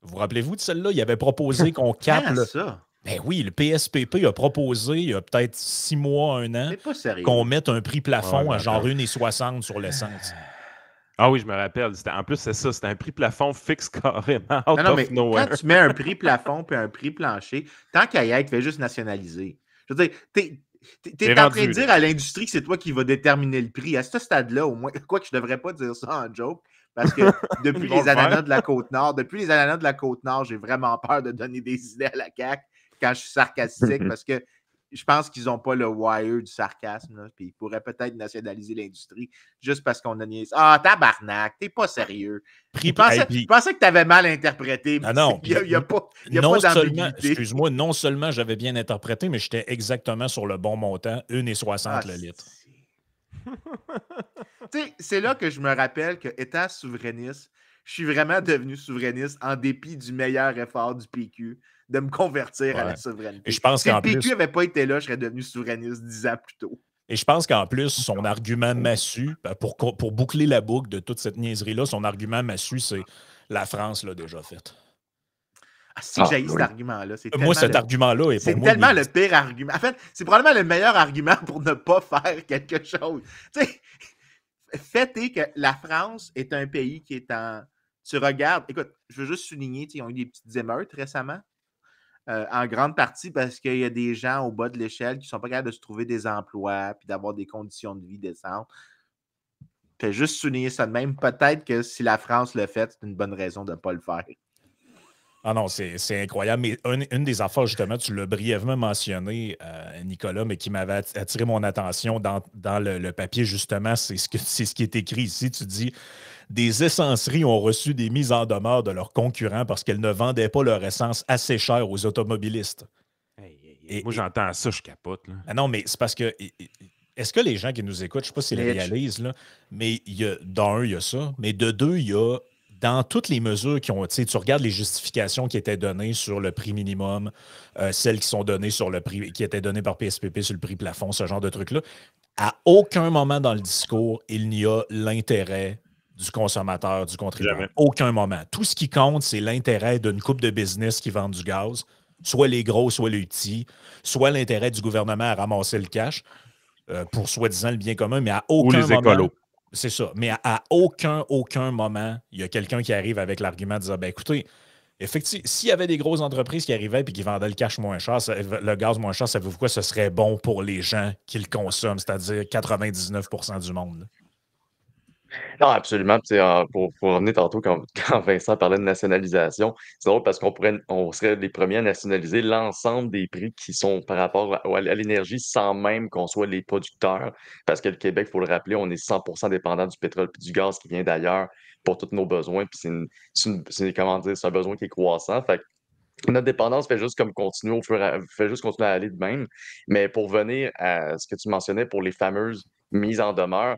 [SPEAKER 2] Vous rappelez-vous de celle-là? Il avait proposé qu'on capte...
[SPEAKER 3] ça?
[SPEAKER 2] Ben oui, le PSPP a proposé, il y a peut-être 6 mois, 1 an, qu'on mette un prix plafond à genre 1,60 sur l'essence.
[SPEAKER 1] Ah oui, je me rappelle. En plus, c'est ça. C'était un prix plafond fixe carrément out of nowhere.
[SPEAKER 3] Quand tu mets un prix plafond puis un prix plancher, tant qu'à y être, fais juste nationaliser. Je veux dire, T'es en train de dire à l'industrie que c'est toi qui va déterminer le prix. À ce stade-là, au moins, quoi que je devrais pas dire ça en joke, parce que depuis les ananas de la Côte-Nord, j'ai vraiment peur de donner des idées à la CAQ quand je suis sarcastique, parce que je pense qu'ils n'ont pas le wire du sarcasme, là, puis ils pourraient peut-être nationaliser l'industrie juste parce qu'on a niaisé. Ah, tabarnak, t'es pas sérieux. Je pensais que tu avais mal interprété.
[SPEAKER 2] Ah non,
[SPEAKER 3] il n'y a pas
[SPEAKER 2] d'ambiguïté. Excuse-moi, non seulement j'avais bien interprété, mais j'étais exactement sur le bon montant, 1,60 le litre.
[SPEAKER 3] C'est là que je me rappelle que, étant souverainiste, je suis vraiment devenu souverainiste en dépit du meilleur effort du PQ de me convertir à la souveraineté.
[SPEAKER 2] Et je pense
[SPEAKER 3] si le PQ n'avait pas été là, je serais devenu souverainiste 10 ans plus tôt.
[SPEAKER 2] Et je pense qu'en plus, son argument massu, pour boucler la boucle de toute cette niaiserie-là, son argument massu, c'est la France l'a déjà faite.
[SPEAKER 3] Si j'ai cet argument-là.
[SPEAKER 2] Moi, cet argument-là est pour moi...
[SPEAKER 3] C'est tellement le pire argument. En fait, c'est probablement le meilleur argument pour ne pas faire quelque chose. Tu sais, fait est que la France est un pays qui est en... Tu regardes... Écoute, je veux juste souligner, ils ont eu des petites émeutes récemment. En grande partie parce qu'il y a des gens au bas de l'échelle qui ne sont pas capables de se trouver des emplois puis d'avoir des conditions de vie décentes. Fais juste souligner ça de même. Peut-être que si la France le fait, c'est une bonne raison de ne pas le faire.
[SPEAKER 2] Ah non, c'est incroyable. Mais une des affaires, justement, tu l'as brièvement mentionné, Nicolas, mais qui m'avait attiré mon attention dans le papier, justement, c'est ce qui est écrit ici. Tu dis « Des essenceries ont reçu des mises en demeure de leurs concurrents parce qu'elles ne vendaient pas leur essence assez cher aux automobilistes. »
[SPEAKER 1] Moi, j'entends ça, je capote. Là.
[SPEAKER 2] Ah non, mais c'est parce que... Est-ce que les gens qui nous écoutent, je ne sais pas s'ils le réalisent, là, mais d'un, il y a ça, mais de deux, il y a... Dans toutes les mesures qui ont, tu regardes les justifications qui étaient données sur le prix minimum, celles qui sont données sur le prix, qui étaient données par PSPP sur le prix plafond, ce genre de trucs-là, à aucun moment dans le discours, il n'y a l'intérêt du consommateur, du contribuable. Jamais. Aucun moment. Tout ce qui compte, c'est l'intérêt d'une couple de business qui vendent du gaz, soit les gros, soit les petits, soit l'intérêt du gouvernement à ramasser le cash pour soi-disant le bien commun, mais à aucun moment... écolos. C'est ça. Mais à aucun moment, il y a quelqu'un qui arrive avec l'argument de dire ben écoutez, effectivement, s'il y avait des grosses entreprises qui arrivaient et qui vendaient le cash moins cher, le gaz moins cher, savez-vous quoi? Ce serait bon pour les gens qui le consomment, c'est-à-dire 99% du monde.
[SPEAKER 4] Non, absolument. Pour revenir tantôt, quand Vincent parlait de nationalisation, c'est drôle parce on serait les premiers à nationaliser l'ensemble des prix qui sont par rapport à l'énergie sans même qu'on soit les producteurs. Parce que le Québec, il faut le rappeler, on est 100% dépendant du pétrole et du gaz qui vient d'ailleurs pour tous nos besoins. Puis c'est un besoin qui est croissant. Fait que notre dépendance fait juste comme continuer fait juste continuer à aller de même. Mais pour venir à ce que tu mentionnais pour les fameuses mises en demeure,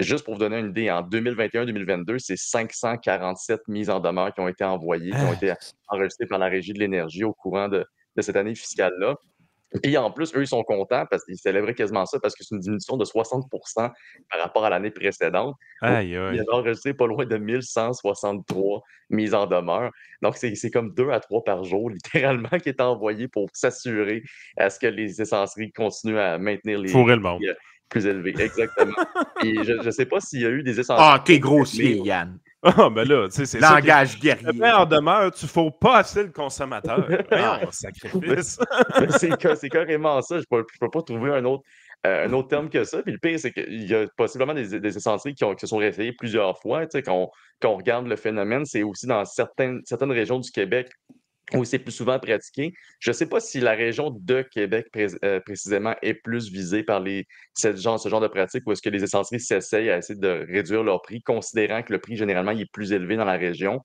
[SPEAKER 4] juste pour vous donner une idée, en 2021-2022, c'est 547 mises en demeure qui ont été envoyées, qui ont été enregistrées par la Régie de l'énergie au courant de cette année fiscale-là. Puis en plus, eux, ils sont contents parce qu'ils célébraient quasiment ça parce que c'est une diminution de 60% par rapport à l'année précédente.
[SPEAKER 1] Aïe,
[SPEAKER 4] Il y a enregistré pas loin de 1163 mises en demeure. Donc, c'est comme 2 à 3 par jour, littéralement, qui est envoyé pour s'assurer à ce que les essenceries continuent à maintenir les
[SPEAKER 1] fourrer le monde.
[SPEAKER 4] Plus élevés. Exactement. Et je ne sais pas s'il y a eu des essenceries.
[SPEAKER 3] Ah, t'es grossier, Yann.
[SPEAKER 1] Ah, ben là, tu sais, c'est
[SPEAKER 3] langage guerrier.
[SPEAKER 1] Mais en demeure, tu ne faut pas assez le consommateur. Voyons, sacrifice.
[SPEAKER 4] C'est carrément ça. Je ne peux pas trouver un autre terme que ça. Puis le pire, c'est qu'il y a possiblement des essenceries qui se sont réveillées plusieurs fois. Tu sais, quand on regarde le phénomène, c'est aussi dans certaines régions du Québec où c'est plus souvent pratiqué. Je ne sais pas si la région de Québec, précisément, est plus visée par ce genre de pratique ou est-ce que les essenceries s'essayent à essayer de réduire leur prix, considérant que le prix, généralement, il est plus élevé dans la région.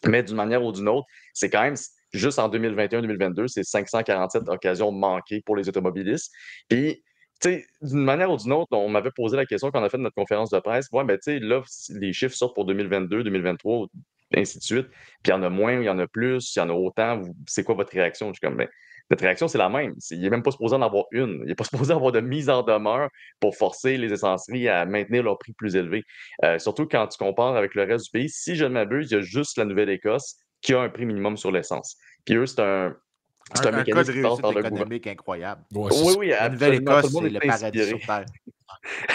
[SPEAKER 4] Mais d'une manière ou d'une autre, c'est quand même, juste en 2021-2022, c'est 547 occasions manquées pour les automobilistes. Puis, tu sais, d'une manière ou d'une autre, on m'avait posé la question quand on a fait notre conférence de presse. Ouais, ben, tu sais, là, les chiffres sortent pour 2022, 2023, ainsi de suite. Puis il y en a moins, il y en a plus, il y en a autant. C'est quoi votre réaction? Je suis comme, ben, notre réaction, c'est la même. Il n'est même pas supposé en avoir une. Il n'est pas supposé avoir de mise en demeure pour forcer les essenceries à maintenir leur prix plus élevé. Surtout quand tu compares avec le reste du pays. Si je ne m'abuse, il y a juste la Nouvelle-Écosse qui a un prix minimum sur l'essence. Puis eux, c'est un
[SPEAKER 3] mécanisme qui passe par le gouvernement. Incroyable.
[SPEAKER 4] Oui,
[SPEAKER 3] la Nouvelle-Écosse, c'est le paradis sur Terre.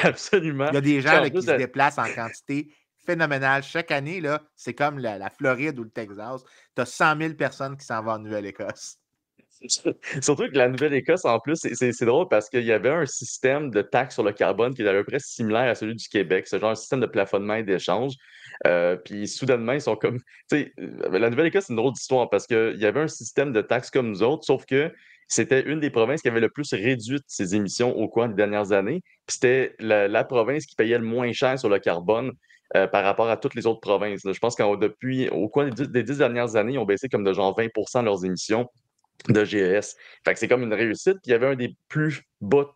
[SPEAKER 4] Absolument.
[SPEAKER 3] Il y a des gens là, qui se déplacent en quantité phénoménale. Chaque année, là, c'est comme la Floride ou le Texas. Tu as 100 000 personnes qui s'en vont en Nouvelle-Écosse.
[SPEAKER 4] Surtout que la Nouvelle-Écosse, en plus, c'est drôle parce qu'il y avait un système de taxe sur le carbone qui est à peu près similaire à celui du Québec, ce genre de système de plafonnement et d'échange. Puis soudainement, ils sont comme. Tu sais, la Nouvelle-Écosse, c'est une drôle d'histoire parce qu'il y avait un système de taxes comme nous autres, sauf que c'était une des provinces qui avait le plus réduit ses émissions au cours des dernières années. Puis c'était la province qui payait le moins cher sur le carbone. Par rapport à toutes les autres provinces, là. Je pense au cours des 10 dernières années, ils ont baissé comme de genre 20% leurs émissions de GES. Fait que c'est comme une réussite. Puis il y avait un des plus bas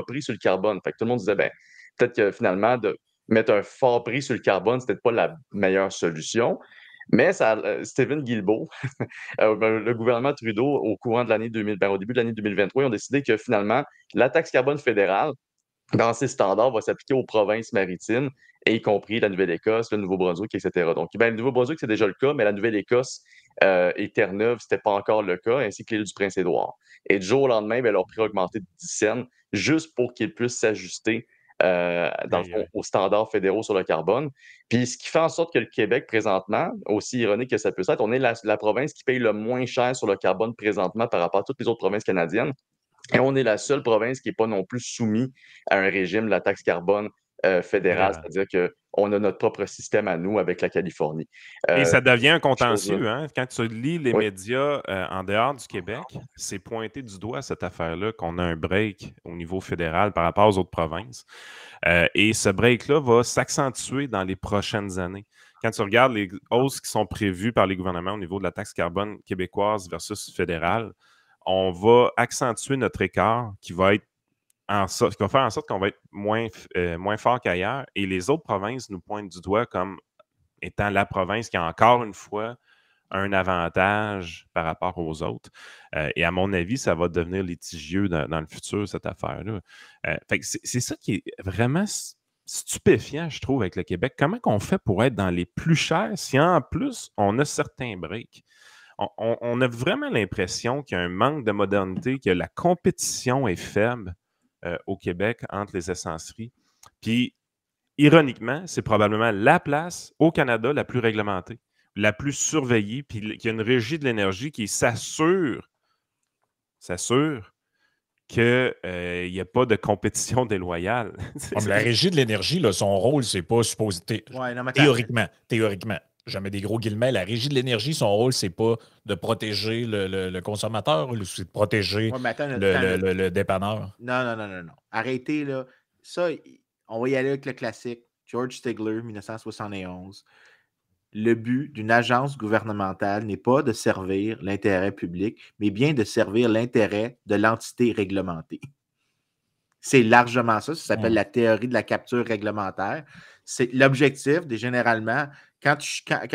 [SPEAKER 4] prix sur le carbone. Fait que tout le monde disait, ben, peut-être que finalement, de mettre un fort prix sur le carbone, c'était pas la meilleure solution. Mais Stephen Guilbeault, le gouvernement Trudeau, au courant de l'année 2000, au début de l'année 2023, ils ont décidé que finalement, la taxe carbone fédérale, dans ces standards, va s'appliquer aux provinces maritimes, y compris la Nouvelle-Écosse, le Nouveau-Brunswick, etc. Donc, ben, le Nouveau-Brunswick, c'est déjà le cas, mais la Nouvelle-Écosse et Terre-Neuve, ce n'était pas encore le cas, ainsi que l'île du Prince-Édouard. Et du jour au lendemain, ben, leur prix a augmenté de 10 cents, juste pour qu'ils puissent s'ajuster dans le fond, aux standards fédéraux sur le carbone. Puis, ce qui fait en sorte que le Québec, présentement, aussi ironique que ça peut être, on est la province qui paye le moins cher sur le carbone présentement par rapport à toutes les autres provinces canadiennes. Et on est la seule province qui n'est pas non plus soumise à un régime de la taxe carbone fédérale, c'est-à-dire qu'on a notre propre système à nous avec la Californie.
[SPEAKER 1] Et ça devient un contentieux. Hein? Quand tu lis les médias en dehors du Québec, c'est pointé du doigt cette affaire-là qu'on a un break au niveau fédéral par rapport aux autres provinces. Et ce break-là va s'accentuer dans les prochaines années. Quand tu regardes les hausses qui sont prévues par les gouvernements au niveau de la taxe carbone québécoise versus fédérale, on va accentuer notre écart qui va faire en sorte qu'on va être moins fort qu'ailleurs. Et les autres provinces nous pointent du doigt comme étant la province qui a encore une fois un avantage par rapport aux autres. Et à mon avis, ça va devenir litigieux dans le futur, cette affaire-là. Fait que c'est ça qui est vraiment stupéfiant, je trouve, avec le Québec. Comment qu'on fait pour être dans les plus chers si en plus, on a certains breaks? On a vraiment l'impression qu'il y a un manque de modernité, que la compétition est faible au Québec entre les essenceries. Puis, ironiquement, c'est probablement la place au Canada la plus réglementée, la plus surveillée, puis qu'il y a une régie de l'énergie qui s'assure qu'il n'y a pas de compétition déloyale.
[SPEAKER 2] La régie de l'énergie, là, son rôle, c'est pas supposé. Théoriquement, je mets des gros guillemets, la régie de l'énergie, son rôle, c'est pas de protéger le consommateur, c'est de protéger le dépanneur.
[SPEAKER 3] Non. Arrêtez, là. Ça, on va y aller avec le classique. George Stigler, 1971. Le but d'une agence gouvernementale n'est pas de servir l'intérêt public, mais bien de servir l'intérêt de l'entité réglementée. C'est largement ça. Ça s'appelle la théorie de la capture réglementaire. C'est l'objectif, généralement, quand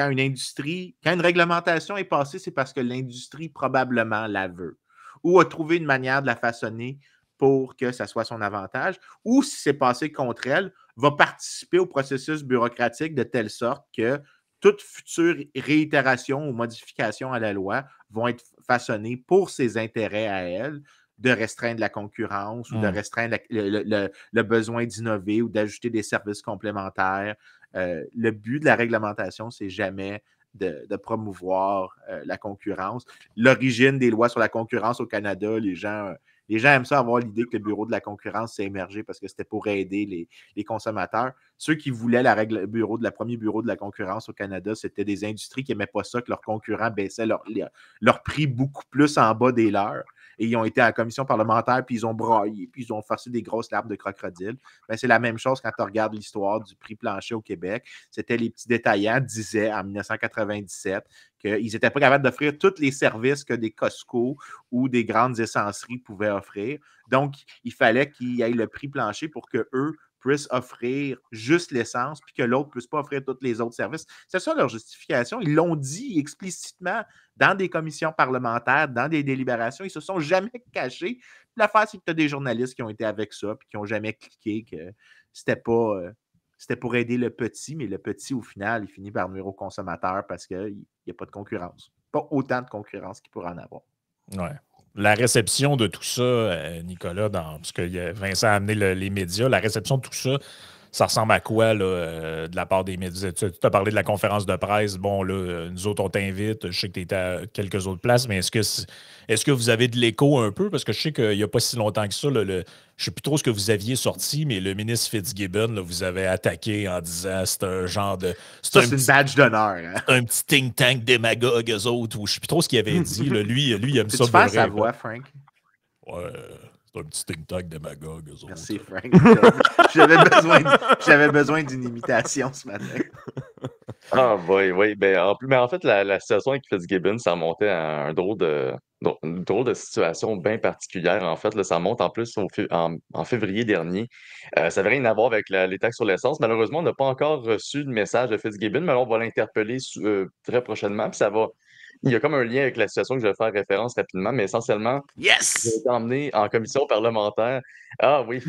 [SPEAKER 3] une réglementation est passée, c'est parce que l'industrie probablement la veut ou a trouvé une manière de la façonner pour que ça soit son avantage, ou si c'est passé contre elle, va participer au processus bureaucratique de telle sorte que toute future réitération ou modification à la loi vont être façonnées pour ses intérêts à elle, de restreindre la concurrence ou de restreindre le besoin d'innover ou d'ajouter des services complémentaires. Le but de la réglementation, c'est jamais de promouvoir la concurrence. L'origine des lois sur la concurrence au Canada, les gens aiment ça avoir l'idée que le bureau de la concurrence s'est émergé parce que c'était pour aider les consommateurs. Ceux qui voulaient le premier bureau de la concurrence au Canada, c'était des industries qui n'aimaient pas ça, que leurs concurrents baissaient leur prix beaucoup plus en bas des leurs. Et ils ont été à la commission parlementaire, puis ils ont braillé, puis ils ont forcé des grosses larmes de crocodile. Ben, c'est la même chose quand tu regardes l'histoire du prix plancher au Québec. C'était les petits détaillants disaient en 1997 qu'ils n'étaient pas capables d'offrir tous les services que des Costco ou des grandes essenceries pouvaient offrir. Donc, il fallait qu'il y ait le prix plancher pour qu'eux puissent offrir juste l'essence, puis que l'autre ne puisse pas offrir tous les autres services. C'est ça leur justification. Ils l'ont dit explicitement dans des commissions parlementaires, dans des délibérations. Ils ne se sont jamais cachés. L'affaire, c'est que tu as des journalistes qui ont été avec ça, puis qui n'ont jamais cliqué que c'était pas... c'était pour aider le petit, mais le petit, au final, il finit par nuire aux consommateurs parce qu'il n'y a pas de concurrence. Pas autant de concurrence qu'il pourrait en avoir.
[SPEAKER 2] Ouais. La réception de tout ça, Nicolas, parce que Vincent a amené les médias, la réception de tout ça, ça ressemble à quoi là, de la part des médias? Tu as parlé de la conférence de presse. Bon, là, nous autres, on t'invite. Je sais que tu étais à quelques autres places, mais est-ce que vous avez de l'écho un peu? Parce que je sais qu'il n'y a pas si longtemps que ça, là, je ne sais plus trop ce que vous aviez sorti, mais le ministre Fitzgibbon, là, vous avez attaqué en disant c'est un genre de.
[SPEAKER 3] Ça, c'est une badge d'honneur. Hein?
[SPEAKER 2] Un petit think tank démagogue, eux autres, ou je ne sais plus trop ce qu'il avait dit. Là. Lui, il aime ça.
[SPEAKER 3] Tu fais sa voix, Frank?
[SPEAKER 2] Ouais. C'est un petit think tank démagogue, eux autres.
[SPEAKER 3] Merci, Frank. J'avais besoin d'une imitation ce matin.
[SPEAKER 4] Ah, oui. Mais en fait, la situation avec Fitzgibbon, ça remontait à une drôle de situation bien particulière. En fait, là, ça remonte en plus en février dernier. Ça n'avait rien à voir avec les taxes sur l'essence. Malheureusement, on n'a pas encore reçu de message de Fitzgibbon, mais là, on va l'interpeller très prochainement. Puis il y a comme un lien avec la situation que je vais faire référence rapidement, mais essentiellement, j'ai été emmené en commission parlementaire. Ah oui,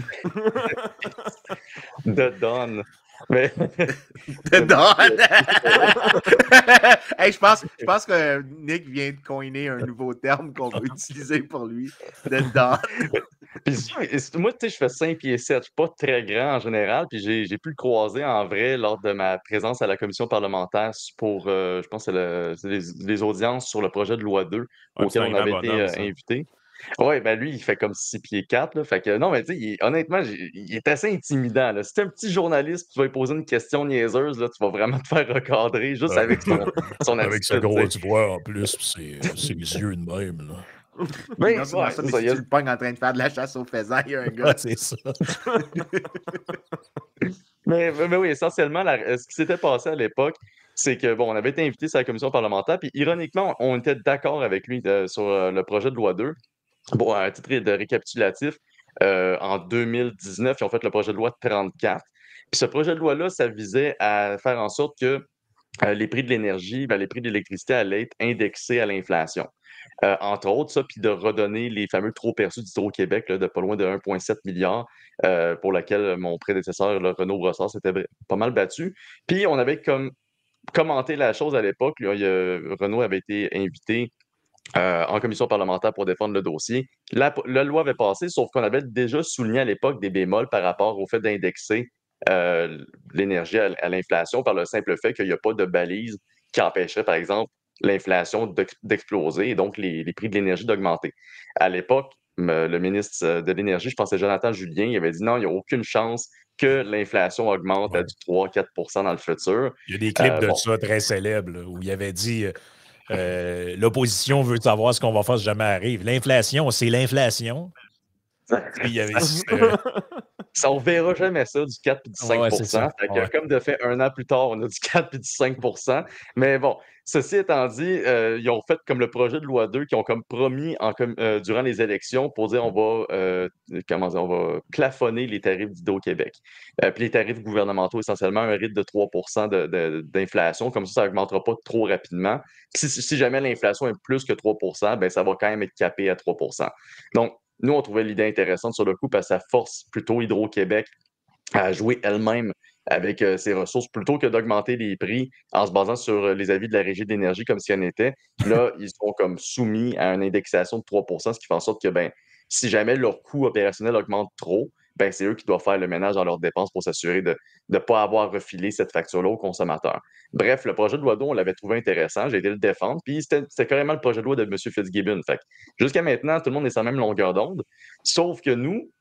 [SPEAKER 4] de Don. Mais
[SPEAKER 3] The Dawn! Hey, je pense que Nick vient de coiner un nouveau terme qu'on va utiliser pour lui. The Dawn.
[SPEAKER 4] Puis moi, tu sais, je fais 5 pieds 7. Je suis pas très grand en général. Puis j'ai pu le croiser en vrai lors de ma présence à la commission parlementaire pour, je pense, que c'est les audiences sur le projet de loi 2 auquel on avait été invité. Oui, ben lui, il fait comme 6 pieds 4. Là, fait que non, mais tu sais, honnêtement, il est assez intimidant. Là. Si t'es un petit journaliste, tu vas lui poser une question niaiseuse, là, tu vas vraiment te faire recadrer juste avec son
[SPEAKER 2] avec ce
[SPEAKER 4] attitude,
[SPEAKER 2] gros
[SPEAKER 4] tu sais.
[SPEAKER 2] doigt en plus, ses yeux de même. Là.
[SPEAKER 4] Mais
[SPEAKER 3] Non seulement ça, mais si tu le pognes en train de faire de la chasse aux faisans, il y a un gars.
[SPEAKER 2] Ouais, c'est ça.
[SPEAKER 4] mais oui, essentiellement, ce qui s'était passé à l'époque, c'est que, bon, on avait été invité sur la commission parlementaire, puis ironiquement, on était d'accord avec lui sur le projet de loi 2. Bon, à titre de récapitulatif, en 2019, ils ont fait le projet de loi 34. Puis ce projet de loi-là, ça visait à faire en sorte que les prix de l'énergie, les prix de l'électricité allaient être indexés à l'inflation. Entre autres, ça, puis de redonner les fameux trop perçus d'Hydro-Québec de pas loin de 1,7 milliard, pour lequel mon prédécesseur, le Renaud Brossard, s'était pas mal battu. Puis on avait commenté la chose à l'époque. Renaud avait été invité en commission parlementaire pour défendre le dossier. La loi avait passé, sauf qu'on avait déjà souligné à l'époque des bémols par rapport au fait d'indexer l'énergie à l'inflation par le simple fait qu'il n'y a pas de balise qui empêcherait, par exemple, l'inflation d'exploser et donc les prix de l'énergie d'augmenter. À l'époque, le ministre de l'Énergie, je pense que c'est Jonathan Julien, il avait dit non, il n'y a aucune chance que l'inflation augmente à du 3-4 dans le futur.
[SPEAKER 2] Il y a des clips de ça très célèbres là, où il avait dit l'opposition veut savoir ce qu'on va faire si jamais arrive. L'inflation, c'est l'inflation. Puis il y avait
[SPEAKER 4] Ça, on verra jamais ça, du 4 et du 5
[SPEAKER 2] c'est ça.
[SPEAKER 4] Fait que, comme de fait, un an plus tard, on a du 4 et du 5 Mais bon, ceci étant dit, ils ont fait comme le projet de loi 2 qui ont comme promis durant les élections pour dire on va plafonner les tarifs d'Hydro-Québec. Puis les tarifs gouvernementaux, essentiellement, un rythme de 3 d'inflation. Comme ça n'augmentera pas trop rapidement. Si jamais l'inflation est plus que 3 ben, ça va quand même être capé à 3 Donc, nous, on trouvait l'idée intéressante sur le coup parce que ça force plutôt Hydro-Québec à jouer elle-même avec ses ressources plutôt que d'augmenter les prix en se basant sur les avis de la Régie de l'énergie comme si en était. Là, ils sont comme soumis à une indexation de 3 ce qui fait en sorte que ben, si jamais leur coût opérationnel augmente trop, ben, c'est eux qui doivent faire le ménage dans leurs dépenses pour s'assurer de ne pas avoir refilé cette facture-là aux consommateurs. Bref, le projet de loi d'eau, on l'avait trouvé intéressant, j'ai été le défendre, puis c'était carrément le projet de loi de M. Fitzgibbon. Fait jusqu'à maintenant, tout le monde est sur la même longueur d'onde, sauf que nous,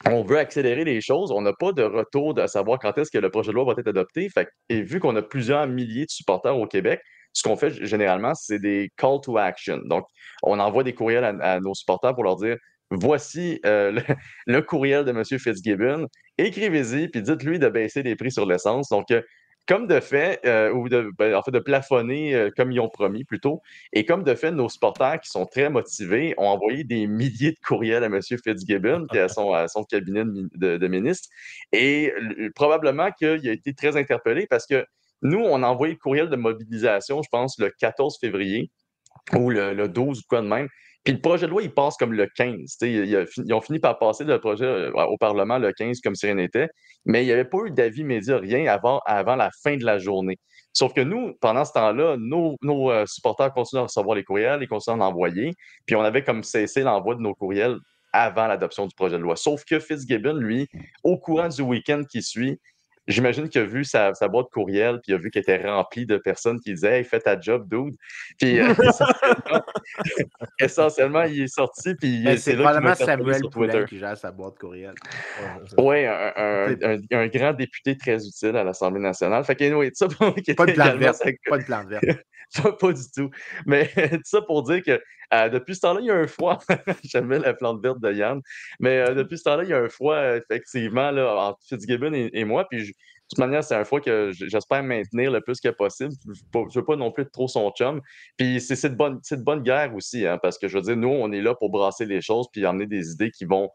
[SPEAKER 4] on veut accélérer les choses. On n'a pas de retour de savoir quand est-ce que le projet de loi va être adopté. Et vu qu'on a plusieurs milliers de supporters au Québec, ce qu'on fait généralement, c'est des call to action. Donc, on envoie des courriels à nos supporters pour leur dire voici le courriel de M. Fitzgibbon, écrivez-y, puis dites-lui de baisser les prix sur l'essence. Donc, comme de fait, en fait, de plafonner comme ils ont promis plutôt. Et comme de fait, nos supporters qui sont très motivés ont envoyé des milliers de courriels à M. Fitzgibbon et à son cabinet de ministre. Et probablement qu'il a été très interpellé parce que nous, on a envoyé le courriel de mobilisation, je pense, le 14 février ou le 12 ou quoi de même. Puis le projet de loi, il passe comme le 15. Ils ont fini par passer le projet au Parlement le 15 comme si rien n'était, mais il n'y avait pas eu d'avis média, rien avant la fin de la journée. Sauf que nous, pendant ce temps-là, nos supporters continuent à recevoir les courriels, ils continuent à en envoyer, puis on avait comme cessé l'envoi de nos courriels avant l'adoption du projet de loi. Sauf que Fitzgibbon, lui, au courant du week-end qui suit, j'imagine qu'il a vu sa boîte courriel, puis il a vu qu'elle était remplie de personnes qui disaient « Hey, fais ta job, dude! » Puis essentiellement, il est sorti, puis
[SPEAKER 3] Ben,
[SPEAKER 4] c'est
[SPEAKER 3] c'est
[SPEAKER 4] là qu'il m'a
[SPEAKER 3] probablement
[SPEAKER 4] interpellé
[SPEAKER 3] Samuel
[SPEAKER 4] sur Twitter.
[SPEAKER 3] Poulain qui gère sa boîte courriel.
[SPEAKER 4] Oui, un grand député très utile à l'Assemblée nationale. Fait que, anyway, ça pour qui
[SPEAKER 3] Pas de
[SPEAKER 4] était
[SPEAKER 3] plante
[SPEAKER 4] également
[SPEAKER 3] verte.
[SPEAKER 4] sa
[SPEAKER 3] Pas de plante verte.
[SPEAKER 4] pas du tout. Mais tout ça pour dire que depuis ce temps-là, il y a un froid. J'aime bien la plante verte de Yann. Mais depuis ce temps-là, il y a un froid, effectivement, là, entre Fitzgibbon et moi. Puis, de toute manière, c'est un froid que j'espère maintenir le plus que possible. Je ne veux pas non plus être trop son chum. Puis, c'est de bonne guerre aussi, hein, parce que je veux dire, nous, on est là pour brasser les choses puis amener des idées qui vont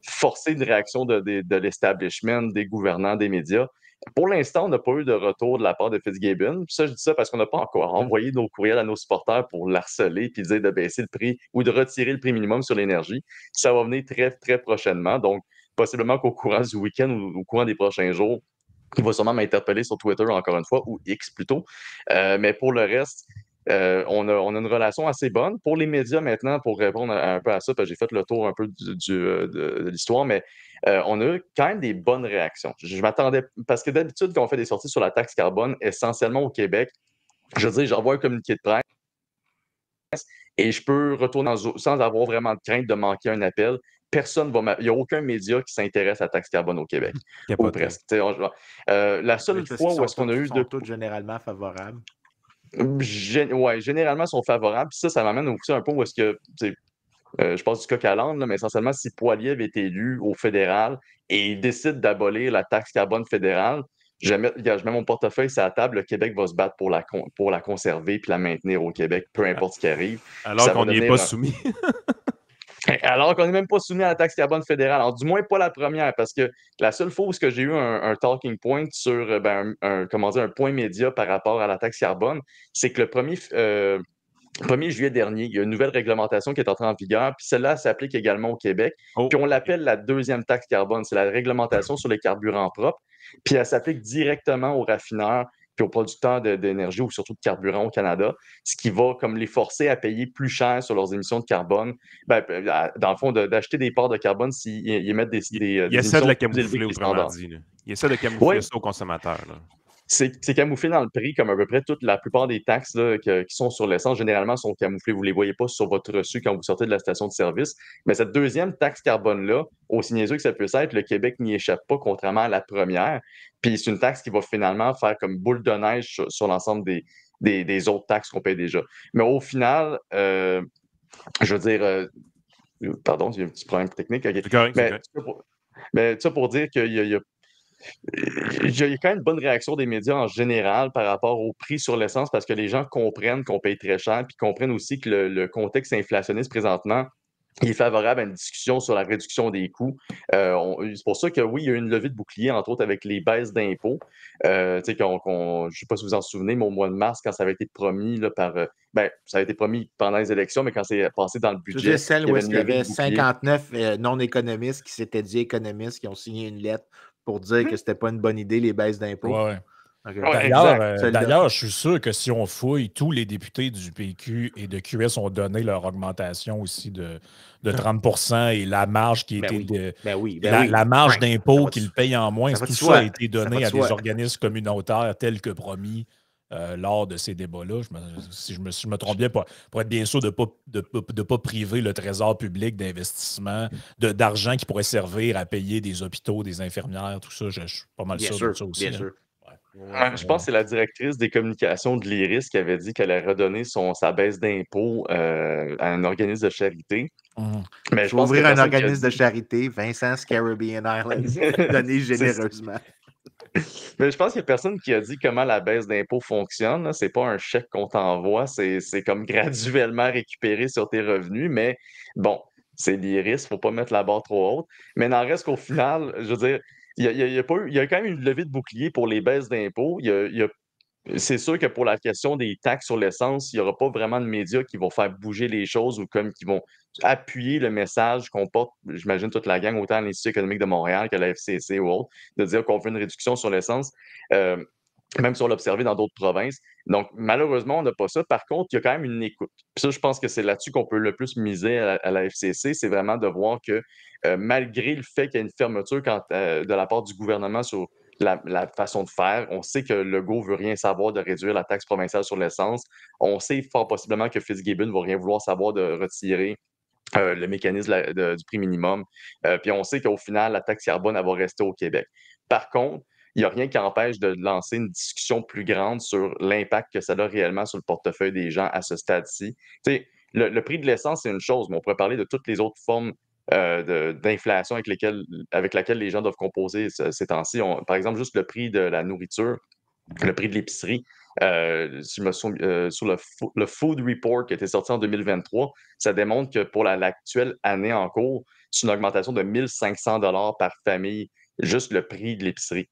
[SPEAKER 4] forcer une réaction de l'establishment, des gouvernants, des médias. Pour l'instant, on n'a pas eu de retour de la part de Fitzgibbon. Puis ça, je dis ça parce qu'on n'a pas encore envoyé nos courriels à nos supporters pour l'harceler puis dire de baisser le prix ou de retirer le prix minimum sur l'énergie. Ça va venir très, très prochainement. Donc, possiblement qu'au courant du week-end ou au courant des prochains jours, il va sûrement m'interpeller sur Twitter encore une fois, ou X plutôt. Mais pour le reste, on a une relation assez bonne. Pour les médias maintenant, pour répondre un peu à ça, parce que j'ai fait le tour un peu de l'histoire, mais on a eu quand même des bonnes réactions. Je m'attendais, parce que d'habitude, quand on fait des sorties sur la taxe carbone, essentiellement au Québec, je veux dire, j'envoie un communiqué de presse et je peux retourner sans avoir vraiment de crainte de manquer un appel. Personne va il n'y a aucun média qui s'intéresse à la taxe carbone au Québec. Ou
[SPEAKER 1] Capoté.
[SPEAKER 4] presque. La seule
[SPEAKER 3] Parce
[SPEAKER 4] fois
[SPEAKER 3] qu'ils
[SPEAKER 4] où est-ce qu'on a eu
[SPEAKER 3] sont tous généralement favorables.
[SPEAKER 4] Ouais, généralement, ils sont favorables. Puis ça m'amène aussi un peu où est-ce que, je passe du coq à l'âne, là, mais essentiellement, si Poilievre est élu au fédéral et il décide d'abolir la taxe carbone fédérale, je mets mon portefeuille sur la table, le Québec va se battre pour la conserver puis la maintenir au Québec, peu importe ce qui arrive.
[SPEAKER 1] Alors
[SPEAKER 4] Ça
[SPEAKER 1] qu'on
[SPEAKER 4] va
[SPEAKER 1] n'y est
[SPEAKER 4] devenir
[SPEAKER 1] pas soumis.
[SPEAKER 4] Alors qu'on n'est même pas soumis à la taxe carbone fédérale. Alors, du moins, pas la première, parce que la seule fois où j'ai eu un talking point sur comment dire, un point média par rapport à la taxe carbone, c'est que le 1er juillet dernier, il y a une nouvelle réglementation qui est entrée en vigueur, puis celle-là s'applique également au Québec.
[SPEAKER 1] Oh,
[SPEAKER 4] Puis on l'appelle la deuxième taxe carbone. C'est la réglementation sur les carburants propres. Puis elle s'applique directement aux raffineurs puis aux producteurs d'énergie ou surtout de carburant au Canada, ce qui va comme les forcer à payer plus cher sur leurs émissions de carbone. Dans le fond, d'acheter des parts de carbone s'ils émettent des
[SPEAKER 1] il essaie de
[SPEAKER 4] émissions
[SPEAKER 1] la
[SPEAKER 4] plus élevées
[SPEAKER 1] camoufler,
[SPEAKER 4] que les
[SPEAKER 1] autrement
[SPEAKER 4] standards.
[SPEAKER 1] dit. Là. Il essaie de camoufler
[SPEAKER 4] Oui,
[SPEAKER 1] ça aux consommateurs. Là.
[SPEAKER 4] c'est camouflé dans le prix, comme à peu près toute la plupart des taxes là, qui sont sur l'essence, généralement, sont camouflées. Vous ne les voyez pas sur votre reçu quand vous sortez de la station de service. Mais cette deuxième taxe carbone-là, aussi niaiseux que ça peut être, le Québec n'y échappe pas, contrairement à la première. Puis c'est une taxe qui va finalement faire comme boule de neige sur l'ensemble des autres taxes qu'on paye déjà. Mais au final, je veux dire, pardon, il y a un petit problème technique. Okay.
[SPEAKER 1] C'est correct, c'est correct.
[SPEAKER 4] Mais ça pour dire qu'il y a il y a quand même une bonne réaction des médias en général par rapport au prix sur l'essence parce que les gens comprennent qu'on paye très cher puis comprennent aussi que le contexte inflationniste présentement il est favorable à une discussion sur la réduction des coûts. C'est pour ça que oui, il y a eu une levée de bouclier, entre autres avec les baisses d'impôts. Je ne sais pas si vous vous en souvenez, mais au mois de mars, quand ça avait été promis là, ça avait été promis pendant les élections, mais quand c'est passé dans le
[SPEAKER 3] Je veux
[SPEAKER 4] budget,
[SPEAKER 3] dire, celle où
[SPEAKER 4] il
[SPEAKER 3] il y avait 59 non-économistes qui s'étaient dit économistes, qui ont signé une lettre pour dire que c'était pas une bonne idée, les baisses d'impôts.
[SPEAKER 2] Ouais.
[SPEAKER 3] Okay.
[SPEAKER 2] D'ailleurs, je suis sûr que si on fouille, tous les députés du PQ et de QS ont donné leur augmentation aussi de 30 % et la marge qui était la marge d'impôt qu'ils payent en moins, tout ça a été donné à des organismes communautaires tels que promis lors de ces débats-là. Si je me trompe bien, pour être bien sûr de ne pas priver le trésor public d'investissement, d'argent qui pourrait servir à payer des hôpitaux, des infirmières, tout ça. Je suis pas mal sûr de ça aussi.
[SPEAKER 3] Bien sûr.
[SPEAKER 4] Je pense que c'est la directrice des communications de l'IRIS qui avait dit qu'elle allait redonner sa baisse d'impôt à un organisme de charité.
[SPEAKER 3] Mais je pense ouvrir un organisme de charité, Vincent's Caribbean Islands, donné généreusement.
[SPEAKER 4] Mais je pense qu'il n'y a personne qui a dit comment la baisse d'impôt fonctionne. Ce n'est pas un chèque qu'on t'envoie, c'est comme graduellement récupéré sur tes revenus. Mais bon, c'est l'IRIS, il ne faut pas mettre la barre trop haute. Mais il n'en reste qu'au final, je veux dire, il y a quand même une levée de bouclier pour les baisses d'impôts. C'est sûr que pour la question des taxes sur l'essence, il n'y aura pas vraiment de médias qui vont faire bouger les choses ou comme qui vont appuyer le message qu'on porte, j'imagine, toute la gang, autant à l'Institut économique de Montréal que la FCC ou autre, de dire qu'on veut une réduction sur l'essence, même si on l'a observé dans d'autres provinces. Donc, malheureusement, on n'a pas ça. Par contre, il y a quand même une écoute. Puis ça, je pense que c'est là-dessus qu'on peut le plus miser à la FCC, c'est vraiment de voir que malgré le fait qu'il y a une fermeture de la part du gouvernement sur la façon de faire. On sait que Legault ne veut rien savoir de réduire la taxe provinciale sur l'essence. On sait fort possiblement que Fitzgibbon ne va rien vouloir savoir de retirer le mécanisme du prix minimum. Puis on sait qu'au final, la taxe carbone, elle va rester au Québec. Par contre, il n'y a rien qui empêche de lancer une discussion plus grande sur l'impact que ça a réellement sur le portefeuille des gens à ce stade-ci. Tu sais, le prix de l'essence, c'est une chose, mais on pourrait parler de toutes les autres formes d'inflation avec laquelle les gens doivent composer ces temps-ci. Par exemple, juste le prix de la nourriture, le prix de l'épicerie. Si je me souviens, sur le Food Report qui a été sorti en 2023, ça démontre que pour l'actuelle année en cours, c'est une augmentation de 1 500 $ par famille, juste le prix de l'épicerie.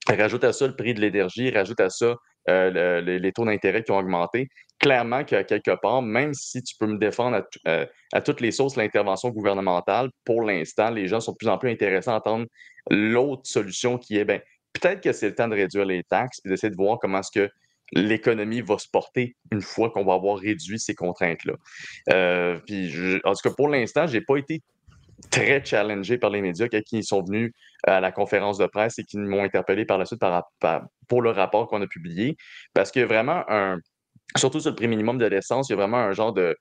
[SPEAKER 4] Rajoute à ça le prix de l'énergie, rajoute à ça les taux d'intérêt qui ont augmenté. Clairement qu'à quelque part, même si tu peux me défendre à toutes les sauces l'intervention gouvernementale, pour l'instant, les gens sont de plus en plus intéressés à entendre l'autre solution qui est, ben, peut-être que c'est le temps de réduire les taxes et d'essayer de voir comment est-ce que l'économie va se porter une fois qu'on va avoir réduit ces contraintes-là. En tout cas, pour l'instant, je n'ai pas été très challengé par les médias qui sont venus à la conférence de presse et qui m'ont interpellé par la suite pour le rapport qu'on a publié. Parce qu'il y a vraiment surtout sur le prix minimum de l'essence, il y a vraiment un genre de,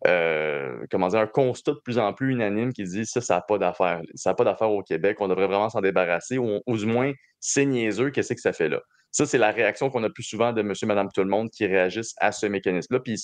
[SPEAKER 4] un constat de plus en plus unanime qui dit ça n'a pas d'affaire. Ça n'a pas d'affaire au Québec, on devrait vraiment s'en débarrasser, ou du moins, c'est niaiseux, qu'est-ce que ça fait là? Ça, c'est la réaction qu'on a plus souvent de monsieur, madame, tout le monde qui réagissent à ce mécanisme-là. Puis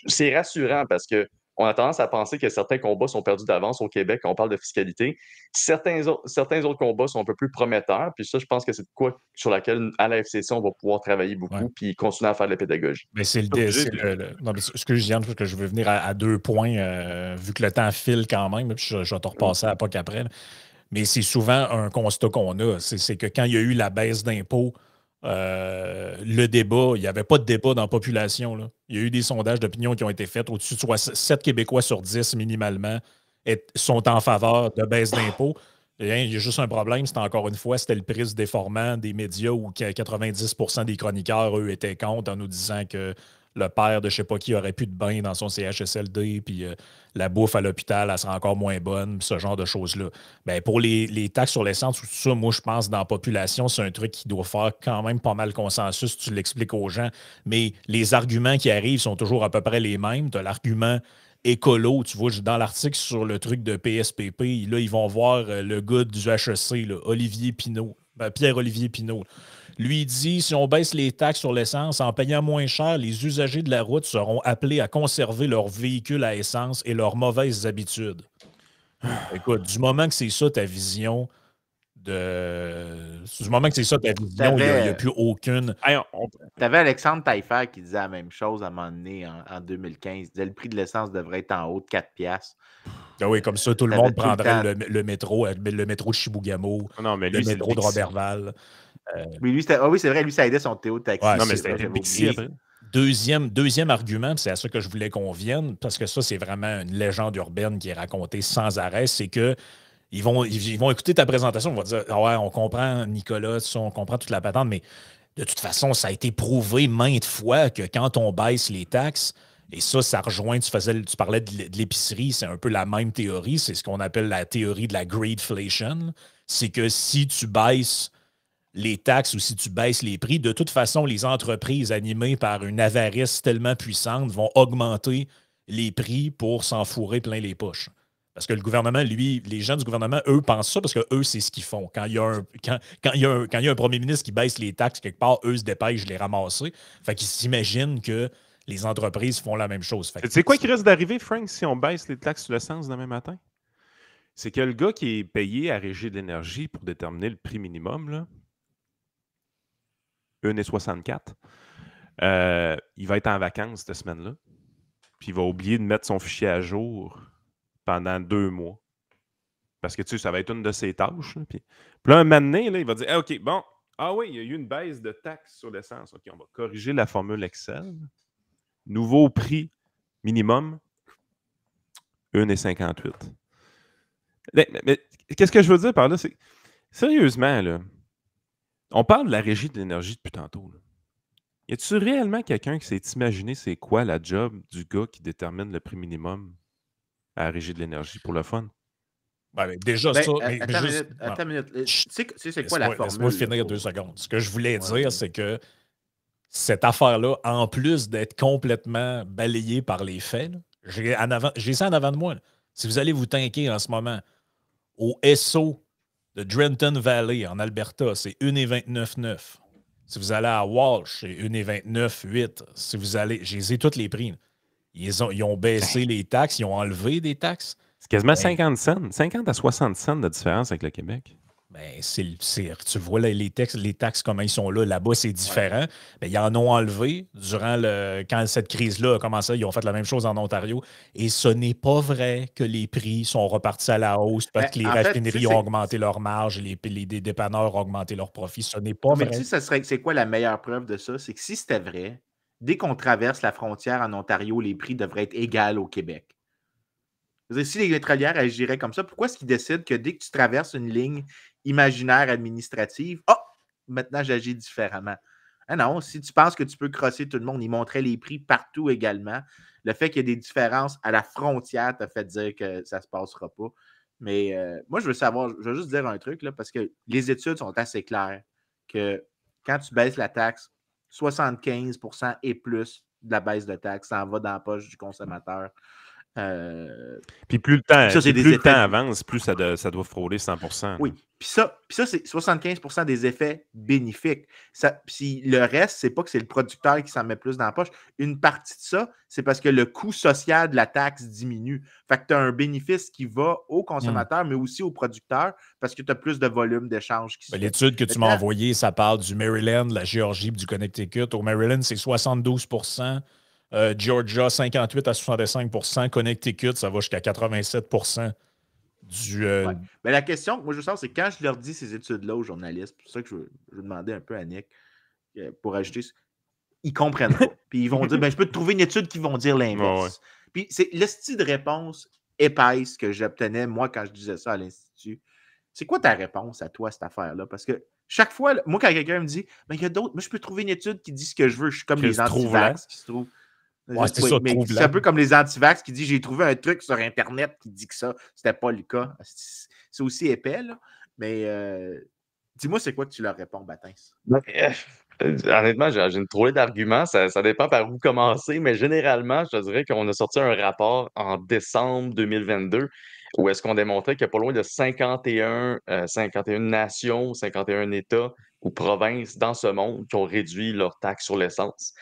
[SPEAKER 4] c'est rassurant parce que on a tendance à penser que certains combats sont perdus d'avance au Québec quand on parle de fiscalité. Certains autres combats sont un peu plus prometteurs. Puis ça, je pense que c'est de quoi sur laquelle, à la FCC, on va pouvoir travailler beaucoup puis continuer à faire de la pédagogie.
[SPEAKER 2] Mais c'est non, mais excuse, Yann, parce que je veux venir à 2 points, vu que le temps file quand même, puis je vais te repasser à pas qu'après. Mais c'est souvent un constat qu'on a. C'est que quand il y a eu la baisse d'impôts, le débat, il n'y avait pas de débat dans la population. Là. Il y a eu des sondages d'opinion qui ont été faits. Au-dessus de 7 Québécois sur 10 minimalement sont en faveur de baisse d'impôts. Il y a juste un problème, c'était encore une fois, c'était le prisme déformant des médias où 90% des chroniqueurs, eux, étaient contre en nous disant que le père de je ne sais pas qui aurait plus de bain dans son CHSLD, puis la bouffe à l'hôpital, elle sera encore moins bonne, ce genre de choses-là. Ben, pour les taxes sur l'essence, tout ça, moi, je pense, dans la population, c'est un truc qui doit faire quand même pas mal consensus, tu l'expliques aux gens. Mais les arguments qui arrivent sont toujours à peu près les mêmes. Tu as l'argument écolo, tu vois, dans l'article sur le truc de PSPP, là, ils vont voir le gars du HEC, là, Olivier Pinault, Pierre-Olivier Pinault. Lui, il dit, si on baisse les taxes sur l'essence, en payant moins cher, les usagers de la route seront appelés à conserver leur véhicule à essence et leurs mauvaises habitudes. Écoute, du moment que c'est ça ta vision, il n'y a plus aucune.
[SPEAKER 3] Tu avais Alexandre Taillefer qui disait la même chose à un moment donné en 2015. Il disait le prix de l'essence devrait être en haut de 4 $.
[SPEAKER 2] Ah oui, comme ça, tout le monde prendrait le métro de Chibougamau, le métro de Robertval.
[SPEAKER 3] Oui, c'est vrai, lui, ça aidait son Théo Taxi.
[SPEAKER 2] Ouais, non, mais c'était Bixi après. Deuxième argument, c'est à ça que je voulais qu'on vienne, parce que ça, c'est vraiment une légende urbaine qui est racontée sans arrêt, c'est que ils vont écouter ta présentation, ils vont dire ah ouais, on comprend Nicolas, on comprend toute la patente, mais de toute façon, ça a été prouvé maintes fois que quand on baisse les taxes, et ça rejoint, tu parlais de l'épicerie, c'est un peu la même théorie, c'est ce qu'on appelle la théorie de la greedflation, c'est que si tu baisses les taxes ou si tu baisses les prix, de toute façon, les entreprises animées par une avarice tellement puissante vont augmenter les prix pour s'en fourrer plein les poches. Parce que le gouvernement, lui, les gens du gouvernement, eux, pensent ça parce que eux, c'est ce qu'ils font. Quand il y a un premier ministre qui baisse les taxes quelque part, eux se dépêchent de les ramasser. Fait qu'ils s'imaginent que les entreprises font la même chose.
[SPEAKER 1] C'est quoi qui risque d'arriver, Frank, si on baisse les taxes sur l'essence demain matin? C'est que le gars qui est payé à Régie de l'énergie pour déterminer le prix minimum, là, 1,64 $, il va être en vacances cette semaine-là. Puis il va oublier de mettre son fichier à jour pendant 2 mois. Parce que, tu sais, ça va être une de ses tâches. Là. Puis là, un moment donné, là, il va dire hey, OK, bon, ah oui, il y a eu une baisse de taxes sur l'essence. OK, on va corriger la formule Excel. Nouveau prix minimum, 1,58 $. Mais qu'est-ce que je veux dire par là? C'est sérieusement, là, on parle de la Régie de l'énergie depuis tantôt. Là. Y a-t-il réellement quelqu'un qui s'est imaginé c'est quoi la job du gars qui détermine le prix minimum à la Régie de l'énergie pour le fun?
[SPEAKER 2] Déjà,
[SPEAKER 3] Ben,
[SPEAKER 2] ça.
[SPEAKER 3] attends une minute. Tu sais c'est quoi la formule?
[SPEAKER 2] Laisse-moi finir 2 secondes. Ce que je voulais dire, c'est que cette affaire-là, en plus d'être complètement balayée par les faits, j'ai ça en avant de moi. Là. Si vous allez vous tanker en ce moment au SO de Drenton Valley, en Alberta, c'est 1,29,9. Si vous allez à Walsh, c'est 1,29,8. Si vous allez... J'ai tous les prix. Ils ont baissé les taxes, ils ont enlevé des taxes.
[SPEAKER 1] C'est quasiment 50 cents, 50 à 60 cents de différence avec le Québec.
[SPEAKER 2] Tu vois là, les taxes, comment ils sont là. Là-bas, c'est différent. Mais ils en ont enlevé quand cette crise-là a commencé. Ils ont fait la même chose en Ontario. Et ce n'est pas vrai que les prix sont repartis à la hausse parce que les raffineries ont augmenté leurs marges, les dépanneurs ont augmenté leurs profits. Ce n'est pas vrai.
[SPEAKER 3] Mais tu sais, c'est quoi la meilleure preuve de ça? C'est que si c'était vrai, dès qu'on traverse la frontière en Ontario, les prix devraient être égaux au Québec. Si les pétrolières agiraient comme ça, pourquoi est-ce qu'ils décident que dès que tu traverses une ligne imaginaire administrative, maintenant j'agis différemment? Ah non, si tu penses que tu peux crosser tout le monde, ils montraient les prix partout également. Le fait qu'il y ait des différences à la frontière t'a fait dire que ça ne se passera pas. Mais moi, je veux juste dire un truc, là, parce que les études sont assez claires que quand tu baisses la taxe, 75% et plus de la baisse de taxe s'en va dans la poche du consommateur.
[SPEAKER 1] Puis plus le temps avance, plus ça doit frauder 100%.
[SPEAKER 3] Oui. Puis ça c'est 75% des effets bénéfiques. Puis le reste, c'est pas que c'est le producteur qui s'en met plus dans la poche. Une partie de ça, c'est parce que le coût social de la taxe diminue. Fait que tu as un bénéfice qui va au consommateur, mais aussi au producteur, parce que tu as plus de volume d'échange qui se fait.
[SPEAKER 2] L'étude que tu m'as envoyée, ça parle du Maryland, la Géorgie et du Connecticut. Au Maryland, c'est 72%. Georgia, 58 à 65 Connecticut, ça va jusqu'à 87
[SPEAKER 3] Mais la question, moi, je veux savoir, c'est quand je leur dis ces études-là aux journalistes, c'est pour ça que je demandais un peu à Nick pour ajouter, ils comprennent pas. Puis ils vont dire, je peux te trouver une étude qui vont dire l'inverse. Puis c'est le style de réponse épaisse que j'obtenais, moi, quand je disais ça à l'Institut. C'est quoi ta réponse à toi, cette affaire-là? Parce que chaque fois, moi, quand quelqu'un me dit, il y a d'autres, moi, je peux trouver une étude qui dit ce que je veux. Je suis comme les anti-vax qui se trouvent.
[SPEAKER 2] Ouais, c'est
[SPEAKER 3] un peu comme les anti-vax qui disent j'ai trouvé un truc sur Internet qui dit que ça, c'était pas le cas. C'est aussi épais, là. Mais dis-moi, c'est quoi que tu leur réponds, Batins?
[SPEAKER 4] Honnêtement, j'ai une trollée d'arguments. Ça dépend par où commencer, mais généralement, je te dirais qu'on a sorti un rapport en décembre 2022 où est-ce qu'on démontrait qu'il y a pas loin de 51 nations, 51 États ou provinces dans ce monde qui ont réduit leurs taxes sur l'essence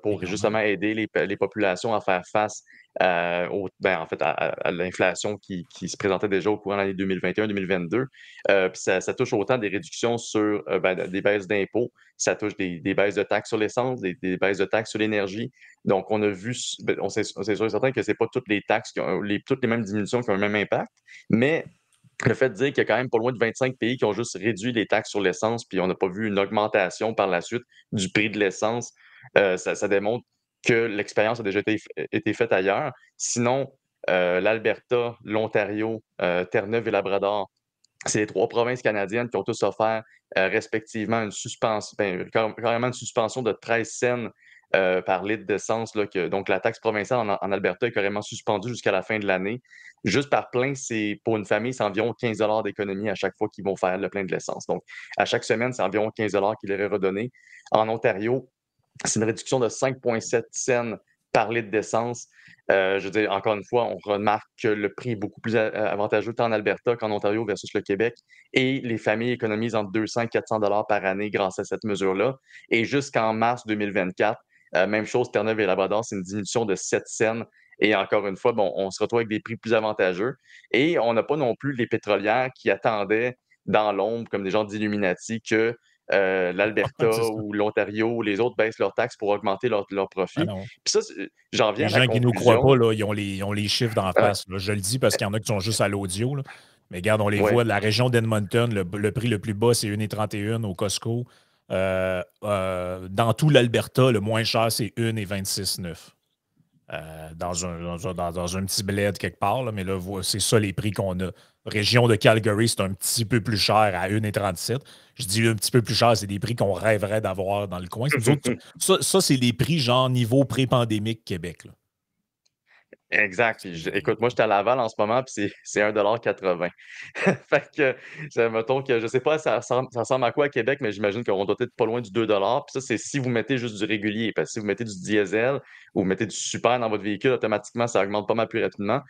[SPEAKER 4] pour justement aider les populations à faire face en fait, à l'inflation qui se présentait déjà au courant de l'année 2021-2022. Puis ça touche autant des réductions sur des baisses d'impôts, ça touche des baisses de taxes sur l'essence, des baisses de taxes sur l'énergie. Donc, on a vu, on c'est sûr et certain que ce n'est pas toutes les taxes qui ont toutes les mêmes diminutions qui ont le même impact, mais le fait de dire qu'il y a quand même pas loin de 25 pays qui ont juste réduit les taxes sur l'essence, puis on n'a pas vu une augmentation par la suite du prix de l'essence, ça démontre que l'expérience a déjà été faite ailleurs. Sinon, l'Alberta, l'Ontario, Terre-Neuve et Labrador, c'est les 3 provinces canadiennes qui ont tous offert respectivement une suspension, carrément une suspension de 13 cents par litre d'essence. Donc, la taxe provinciale en Alberta est carrément suspendue jusqu'à la fin de l'année. Juste par plein, pour une famille, c'est environ 15 $ d'économie à chaque fois qu'ils vont faire le plein de l'essence. Donc, à chaque semaine, c'est environ 15 $ qui leur est redonné. En Ontario, c'est une réduction de 5,7 cents par litre d'essence. Je veux dire, encore une fois, on remarque que le prix est beaucoup plus avantageux tant en Alberta qu'en Ontario versus le Québec. Et les familles économisent entre 200 et 400 $ par année grâce à cette mesure-là. Et jusqu'en mars 2024, même chose, Terre-Neuve et Labrador, c'est une diminution de 7 cents. Et encore une fois, on se retrouve avec des prix plus avantageux. Et on n'a pas non plus les pétrolières qui attendaient dans l'ombre, comme des gens d'Illuminati, que l'Alberta ou l'Ontario ou les autres baissent leurs taxes pour augmenter leurs profits. Puis ça, j'en viens à la conclusion.
[SPEAKER 2] Les gens qui ne nous croient pas, là, ils ont les chiffres d'en face. Là. Je le dis parce qu'il y en a qui sont juste à l'audio. Là. Mais regarde, on les voit. La région d'Edmonton, le prix le plus bas, c'est 1,31 au Costco. Dans tout l'Alberta, le moins cher, c'est 1,26,9. Dans un petit bled quelque part, là, mais là, c'est ça les prix qu'on a. Région de Calgary, c'est un petit peu plus cher à 1,37. Je dis un petit peu plus cher, c'est des prix qu'on rêverait d'avoir dans le coin. Ça, c'est les prix genre niveau pré-pandémique Québec. Là.
[SPEAKER 4] Exact. Puis écoute, moi, j'étais à Laval en ce moment, puis c'est 1,80 $. Fait que, mettons que, je sais pas, ça ressemble à quoi à Québec, mais j'imagine qu'on doit être pas loin du 2 $. Puis ça, c'est si vous mettez juste du régulier. Parce que si vous mettez du diesel ou vous mettez du super dans votre véhicule, automatiquement, ça augmente pas mal plus rapidement.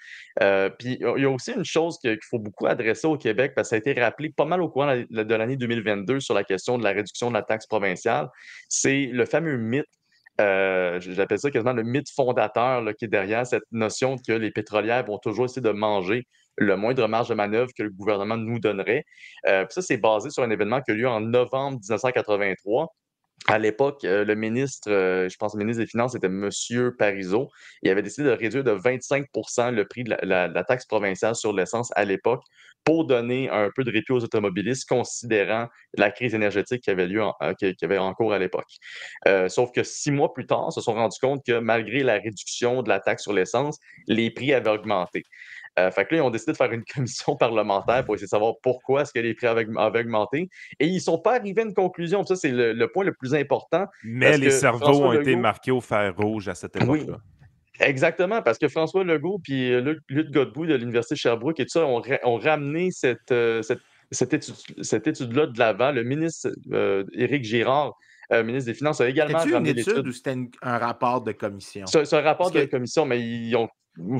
[SPEAKER 4] Puis il y a aussi une chose qu'il faut beaucoup adresser au Québec, parce que ça a été rappelé pas mal au courant de l'année 2022 sur la question de la réduction de la taxe provinciale. C'est le fameux mythe. J'appelle ça quasiment le mythe fondateur là, qui est derrière cette notion que les pétrolières vont toujours essayer de manger le moindre marge de manœuvre que le gouvernement nous donnerait. Puis ça, c'est basé sur un événement qui a eu lieu en novembre 1983. À l'époque, le ministre, je pense que le ministre des Finances était M. Parizeau. Il avait décidé de réduire de 25 le prix de la taxe provinciale sur l'essence à l'époque pour donner un peu de répit aux automobilistes, considérant la crise énergétique qui avait lieu qui avait en cours à l'époque. Sauf que 6 mois plus tard, ils se sont rendus compte que malgré la réduction de la taxe sur l'essence, les prix avaient augmenté. Fait que là, ils ont décidé de faire une commission parlementaire pour essayer de savoir pourquoi est-ce que les prix avaient augmenté. Et ils ne sont pas arrivés à une conclusion. Ça, c'est le point le plus important.
[SPEAKER 1] Mais les cerveaux
[SPEAKER 4] François
[SPEAKER 1] ont été
[SPEAKER 4] Legault,
[SPEAKER 1] marqués au fer rouge à cette
[SPEAKER 4] oui,
[SPEAKER 1] époque-là.
[SPEAKER 4] exactement, parce que François Legault puis Luc Godbout de l'Université de Sherbrooke et tout ça ont ramené cette étude-là de l'avant. Le ministre Éric Girard, ministre des Finances, a également
[SPEAKER 3] C'était-tu une
[SPEAKER 4] ramené
[SPEAKER 3] étude
[SPEAKER 4] l'étude.
[SPEAKER 3] ou c'était un rapport de commission?
[SPEAKER 4] C'est un rapport
[SPEAKER 3] Parce que
[SPEAKER 4] de la commission, mais ils ont.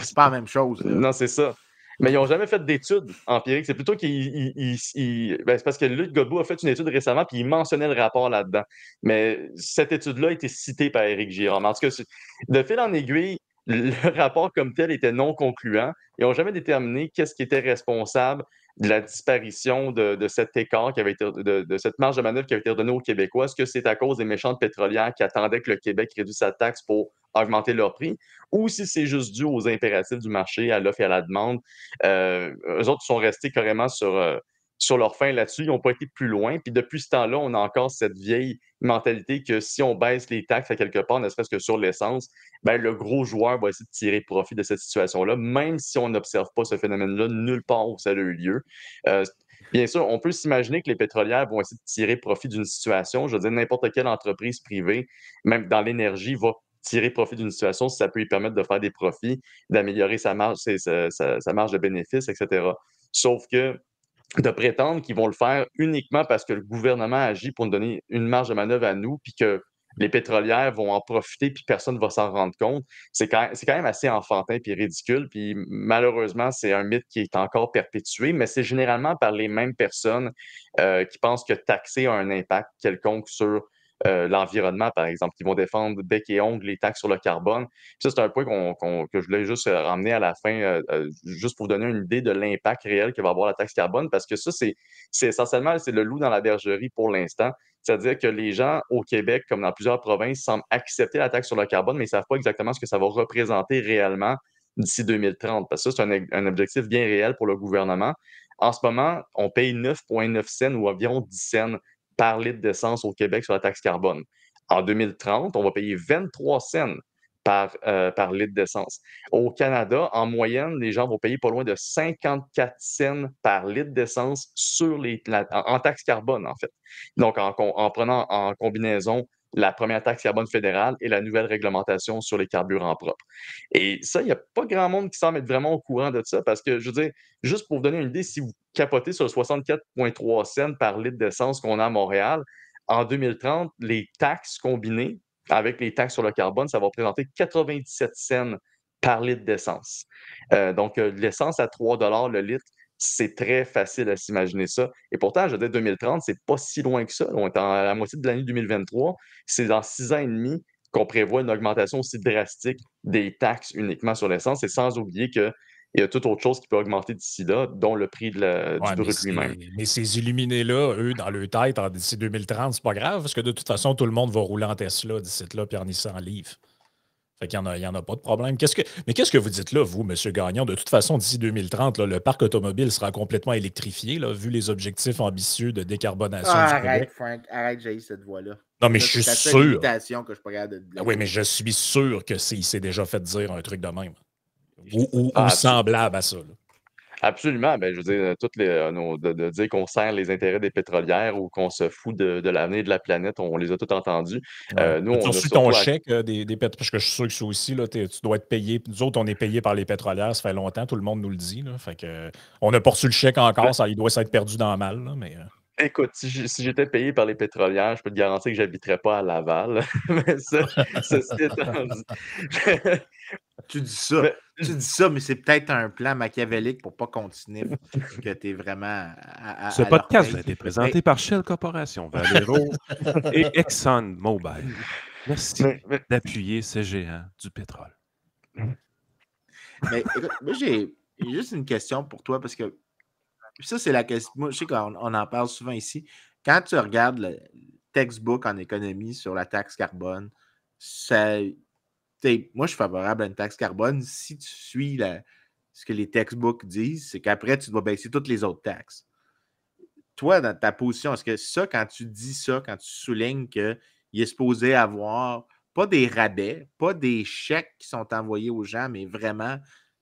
[SPEAKER 3] c'est pas la même chose, là.
[SPEAKER 4] Non, c'est ça. Mais ils n'ont jamais fait d'études empiriques. C'est plutôt ben, c'est parce que Luc Godbout a fait une étude récemment, puis il mentionnait le rapport là-dedans. Mais cette étude-là a été citée par Éric Girard. Mais en tout cas, de fil en aiguille, le rapport comme tel était non concluant. Ils n'ont jamais déterminé qu'est-ce qui était responsable de la disparition de cet écart qui avait été, de cette marge de manœuvre qui avait été redonnée aux Québécois. Est-ce que c'est à cause des méchantes pétrolières qui attendaient que le Québec réduise sa taxe pour augmenter leur prix, ou si c'est juste dû aux impératifs du marché, à l'offre et à la demande? Eux autres sont restés carrément sur leur fin là-dessus. Ils n'ont pas été plus loin. Puis depuis ce temps-là, on a encore cette vieille mentalité que si on baisse les taxes à quelque part, ne serait-ce que sur l'essence, ben, le gros joueur va essayer de tirer profit de cette situation-là, même si on n'observe pas ce phénomène-là nulle part où ça a eu lieu. Bien sûr, on peut s'imaginer que les pétrolières vont essayer de tirer profit d'une situation. Je veux dire, n'importe quelle entreprise privée, même dans l'énergie, va tirer profit d'une situation si ça peut lui permettre de faire des profits, d'améliorer sa marge, sa marge de bénéfice, etc. Sauf que de prétendre qu'ils vont le faire uniquement parce que le gouvernement agit pour nous donner une marge de manœuvre à nous, puis que les pétrolières vont en profiter, puis personne ne va s'en rendre compte, c'est quand même assez enfantin puis ridicule. Puis malheureusement, c'est un mythe qui est encore perpétué, mais c'est généralement par les mêmes personnes qui pensent que taxer a un impact quelconque sur l'environnement, par exemple, qui vont défendre bec et ongle les taxes sur le carbone. Puis ça, c'est un point que je voulais juste ramener à la fin, juste pour vous donner une idée de l'impact réel que va avoir la taxe carbone, parce que ça, c'est essentiellement c'est le loup dans la bergerie pour l'instant. C'est-à-dire que les gens au Québec, comme dans plusieurs provinces, semblent accepter la taxe sur le carbone, mais ils ne savent pas exactement ce que ça va représenter réellement d'ici 2030, parce que ça, c'est un objectif bien réel pour le gouvernement. En ce moment, on paye 9,9 cents ou environ 10 cents par litre d'essence au Québec sur la taxe carbone. En 2030, on va payer 23 cents par litre d'essence. Au Canada, en moyenne, les gens vont payer pas loin de 54 cents par litre d'essence en taxe carbone, en fait. Donc, en prenant en combinaison la première taxe carbone fédérale et la nouvelle réglementation sur les carburants propres. Et ça, il n'y a pas grand monde qui semble être vraiment au courant de ça, parce que, je veux dire, juste pour vous donner une idée, si vous capotez sur le 64,3 cents par litre d'essence qu'on a à Montréal, en 2030, les taxes combinées avec les taxes sur le carbone, ça va représenter 97 cents par litre d'essence. Donc, l'essence à 3 $ le litre, c'est très facile à s'imaginer ça. Et pourtant, je veux dire, 2030, c'est pas si loin que ça. On est à la moitié de l'année 2023. C'est dans 6 ans et demi qu'on prévoit une augmentation aussi drastique des taxes uniquement sur l'essence, et sans oublier qu'il y a toute autre chose qui peut augmenter d'ici là, dont le prix du brut lui-même.
[SPEAKER 2] Mais ces illuminés-là, eux, dans leur tête, d'ici 2030, c'est pas grave, parce que de toute façon, tout le monde va rouler en Tesla d'ici là, puis en Nissan Leaf. Fait qu'il n'y en a pas de problème. Mais qu'est-ce que vous dites là, vous, M. Gagnon? De toute façon, d'ici 2030, là, le parc automobile sera complètement électrifié, là, vu les objectifs ambitieux de décarbonation du
[SPEAKER 3] arrête,
[SPEAKER 2] Québec.
[SPEAKER 3] Frank, arrête, j'ai cette voix-là.
[SPEAKER 2] Non, mais
[SPEAKER 3] Là,
[SPEAKER 2] je suis
[SPEAKER 3] c'est ta seule
[SPEAKER 2] sûr.
[SPEAKER 3] limitation que je suis pas capable de.
[SPEAKER 2] Oui, mais je suis sûr que s'est déjà fait dire un truc de même. Ou
[SPEAKER 4] Ah,
[SPEAKER 2] semblable à ça. Là.
[SPEAKER 4] Absolument. Ben, je veux dire, de dire qu'on sert les intérêts des pétrolières ou qu'on se fout de l'avenir de la planète, on les a tous entendus.
[SPEAKER 2] Ouais.
[SPEAKER 4] Nous,
[SPEAKER 2] As-tu
[SPEAKER 4] on a
[SPEAKER 2] reçu ton
[SPEAKER 4] surtout
[SPEAKER 2] chèque des parce que je suis sûr que ça aussi, là, tu dois être payé. Nous autres, on est payé par les pétrolières, ça fait longtemps, tout le monde nous le dit. Là, fait que, on n'a pas reçu le chèque encore, il doit s'être perdu dans le mal. Là, mais,
[SPEAKER 4] écoute, si j'étais payé par les pétrolières, je peux te garantir que j'habiterais pas à Laval. Mais ceci étant dit,
[SPEAKER 3] Tu dis ça.
[SPEAKER 4] mais
[SPEAKER 3] Tu dis ça, mais c'est peut-être un plan machiavélique pour pas qu'on te sniffe que tu es vraiment
[SPEAKER 1] Ce
[SPEAKER 3] à
[SPEAKER 1] podcast a
[SPEAKER 3] l'orteil.
[SPEAKER 1] été présenté par Shell Corporation, Valero et ExxonMobil. Merci
[SPEAKER 4] mais
[SPEAKER 1] d'appuyer ces géants du pétrole.
[SPEAKER 3] Mais écoute, moi, j'ai juste une question pour toi parce que ça, c'est la question. Moi, je sais qu'on en parle souvent ici. Quand tu regardes le textbook en économie sur la taxe carbone, moi, je suis favorable à une taxe carbone si tu suis ce que les textbooks disent, c'est qu'après, tu dois baisser toutes les autres taxes. Toi, dans ta position, est-ce que ça, quand tu dis ça, quand tu soulignes qu'il est supposé avoir pas des rabais, pas des chèques qui sont envoyés aux gens, mais vraiment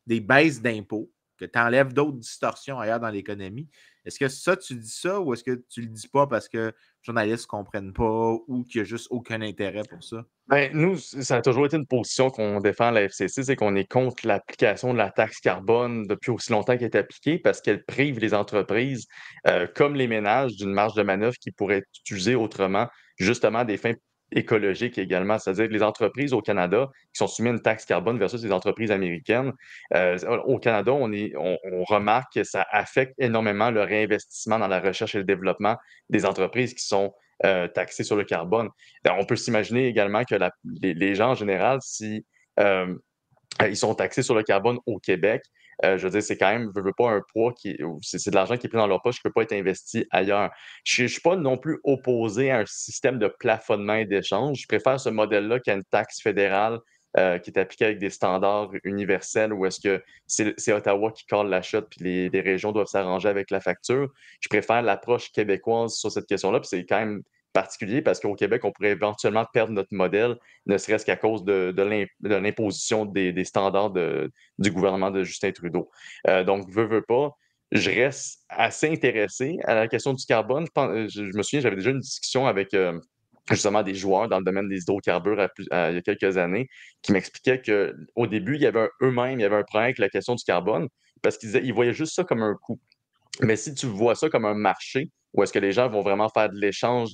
[SPEAKER 3] des baisses d'impôts, que tu enlèves d'autres distorsions ailleurs dans l'économie, est-ce que ça, tu dis ça ou est-ce que tu le dis pas parce que les journalistes ne comprennent pas ou qu'il n'y a juste aucun intérêt pour ça?
[SPEAKER 4] ben, nous, ça a toujours été une position qu'on défend à la FCC, c'est qu'on est contre l'application de la taxe carbone depuis aussi longtemps qu'elle est appliquée parce qu'elle prive les entreprises, comme les ménages, d'une marge de manœuvre qui pourrait être utilisée autrement, justement à des fins écologiques également. C'est-à-dire que les entreprises au Canada qui sont soumises à une taxe carbone versus les entreprises américaines, au Canada, on remarque que ça affecte énormément le réinvestissement dans la recherche et le développement des entreprises qui sont taxées sur le carbone. On peut s'imaginer également que les gens en général, si ils sont taxés sur le carbone au Québec, je veux dire, c'est quand même, veux pas, un poids c'est de l'argent qui est pris dans leur poche qui peut pas être investi ailleurs. Je suis pas non plus opposé à un système de plafonnement et d'échange. Je préfère ce modèle-là qu'à une taxe fédérale qui est appliquée avec des standards universels où est-ce que c'est Ottawa qui colle la shot puis les régions doivent s'arranger avec la facture. Je préfère l'approche québécoise sur cette question-là, puis c'est quand même particulier parce qu'au Québec, on pourrait éventuellement perdre notre modèle, ne serait-ce qu'à cause de l'imposition des standards du gouvernement de Justin Trudeau. Donc, veux pas, je reste assez intéressé à la question du carbone. Je me souviens, j'avais déjà une discussion avec justement des joueurs dans le domaine des hydrocarbures il y a quelques années qui m'expliquaient qu'au début, il y avait un problème avec la question du carbone parce qu'ils voyaient juste ça comme un coût. Mais si tu vois ça comme un marché, où est-ce que les gens vont vraiment faire de l'échange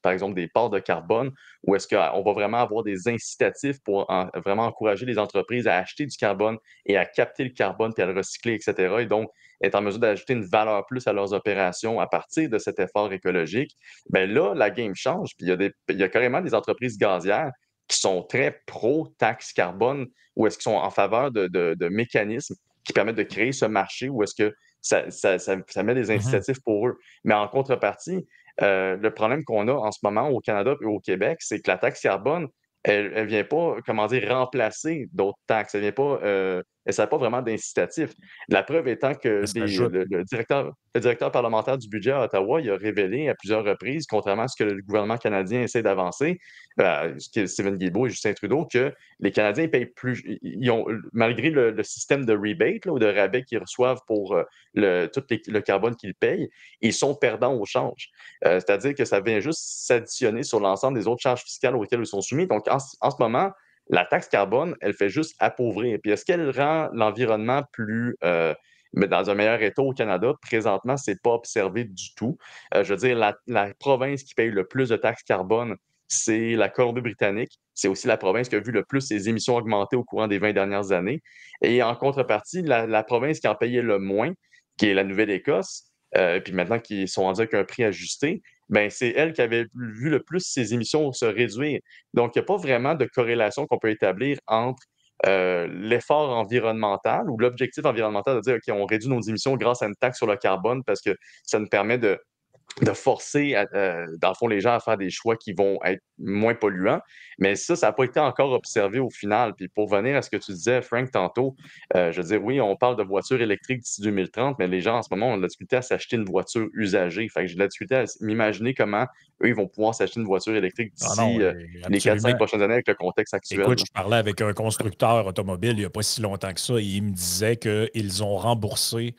[SPEAKER 4] par exemple, des parts de carbone, ou est-ce qu'on va vraiment avoir des incitatifs pour vraiment encourager les entreprises à acheter du carbone et à capter le carbone puis à le recycler, et cetera, et donc être en mesure d'ajouter une valeur plus à leurs opérations à partir de cet effort écologique, bien là, la game change. Puis il y a carrément des entreprises gazières qui sont très pro-taxe carbone ou est-ce qu'ils sont en faveur de mécanismes qui permettent de créer ce marché où est-ce que ça met des
[SPEAKER 2] Mhm.
[SPEAKER 4] incitatifs pour eux. Mais en contrepartie, le problème qu'on a en ce moment au Canada et au Québec, c'est que la taxe carbone, elle vient pas, comment dire, remplacer d'autres taxes. Elle sert pas vraiment d'incitatif. La preuve étant que
[SPEAKER 2] Elle s'ajoute.
[SPEAKER 4] le directeur parlementaire du budget à Ottawa, il a révélé à plusieurs reprises, contrairement à ce que le gouvernement canadien essaie d'avancer, Stephen Guilbeault et Justin Trudeau, que les Canadiens payent plus. Ils ont, malgré le système de rebate là, ou de rabais qu'ils reçoivent pour le carbone qu'ils payent, ils sont perdants au change. C'est-à-dire que ça vient juste s'additionner sur l'ensemble des autres charges fiscales auxquelles ils sont soumis. Donc, en ce moment, la taxe carbone, elle fait juste appauvrir. Puis, est-ce qu'elle rend l'environnement plus. Mais dans un meilleur état au Canada, présentement, ce n'est pas observé du tout. Je veux dire, la province qui paye le plus de taxes carbone, c'est la Colombie-Britannique. C'est aussi la province qui a vu le plus ses émissions augmenter au courant des 20 dernières années. Et en contrepartie, la province qui en payait le moins, qui est la Nouvelle-Écosse, puis maintenant qu'ils sont rendus avec un prix ajusté, ben c'est elle qui avait vu le plus ses émissions se réduire. Donc, il n'y a pas vraiment de corrélation qu'on peut établir entre l'effort environnemental ou l'objectif environnemental de dire, OK, on réduit nos émissions grâce à une taxe sur le carbone parce que ça nous permet de forcer, dans le fond, les gens à faire des choix qui vont être moins polluants. Mais ça n'a pas été encore observé au final. Puis pour venir à ce que tu disais, Frank, tantôt, je veux dire, oui, on parle de voitures électriques d'ici 2030, mais les gens, en ce moment, ont de la difficulté à s'acheter une voiture usagée. Fait que j'ai de la difficulté à m'imaginer comment eux, ils vont pouvoir s'acheter une voiture électrique
[SPEAKER 2] Ah non,
[SPEAKER 4] d'ici les 4-5
[SPEAKER 2] absolument.
[SPEAKER 4] prochaines années avec le contexte actuel.
[SPEAKER 2] Écoute, je parlais avec un constructeur automobile il n'y a pas si longtemps que ça et il me disait qu'ils ont remboursé,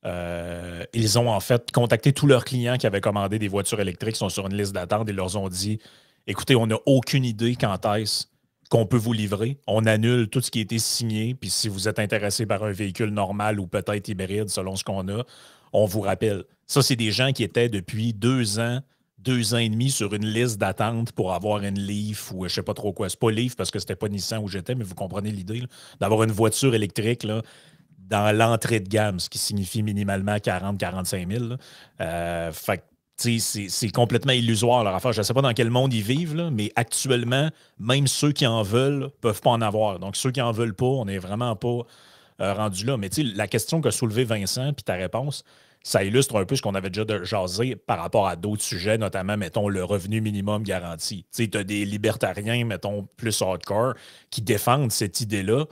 [SPEAKER 2] ils ont en fait contacté tous leurs clients qui avaient commandé des voitures électriques, qui sont sur une liste d'attente et leur ont dit, écoutez, on n'a aucune idée quand est-ce qu'on peut vous livrer. On annule tout ce qui a été signé. Puis si vous êtes intéressé par un véhicule normal ou peut-être hybride, selon ce qu'on a, on vous rappelle. Ça, c'est des gens qui étaient depuis 2 ans et demi sur une liste d'attente pour avoir une Leaf ou je sais pas trop quoi. C'est pas Leaf parce que c'était pas Nissan où j'étais, mais vous comprenez l'idée, là, d'avoir une voiture électrique là, dans l'entrée de gamme, ce qui signifie minimalement 40-45 000. Là. Fait que, tu sais, c'est complètement illusoire leur affaire. Je ne sais pas dans quel monde ils vivent, là, mais actuellement, même ceux qui en veulent ne peuvent pas en avoir. Donc, ceux qui en veulent pas, on n'est vraiment pas rendu là. Mais tu sais, la question qu'a soulevée Vincent, puis ta réponse, ça illustre un peu ce qu'on avait déjà jasé par rapport à d'autres sujets, notamment, mettons, le revenu minimum garanti. Tu sais, tu as des libertariens, mettons, plus hardcore, qui défendent cette idée-là,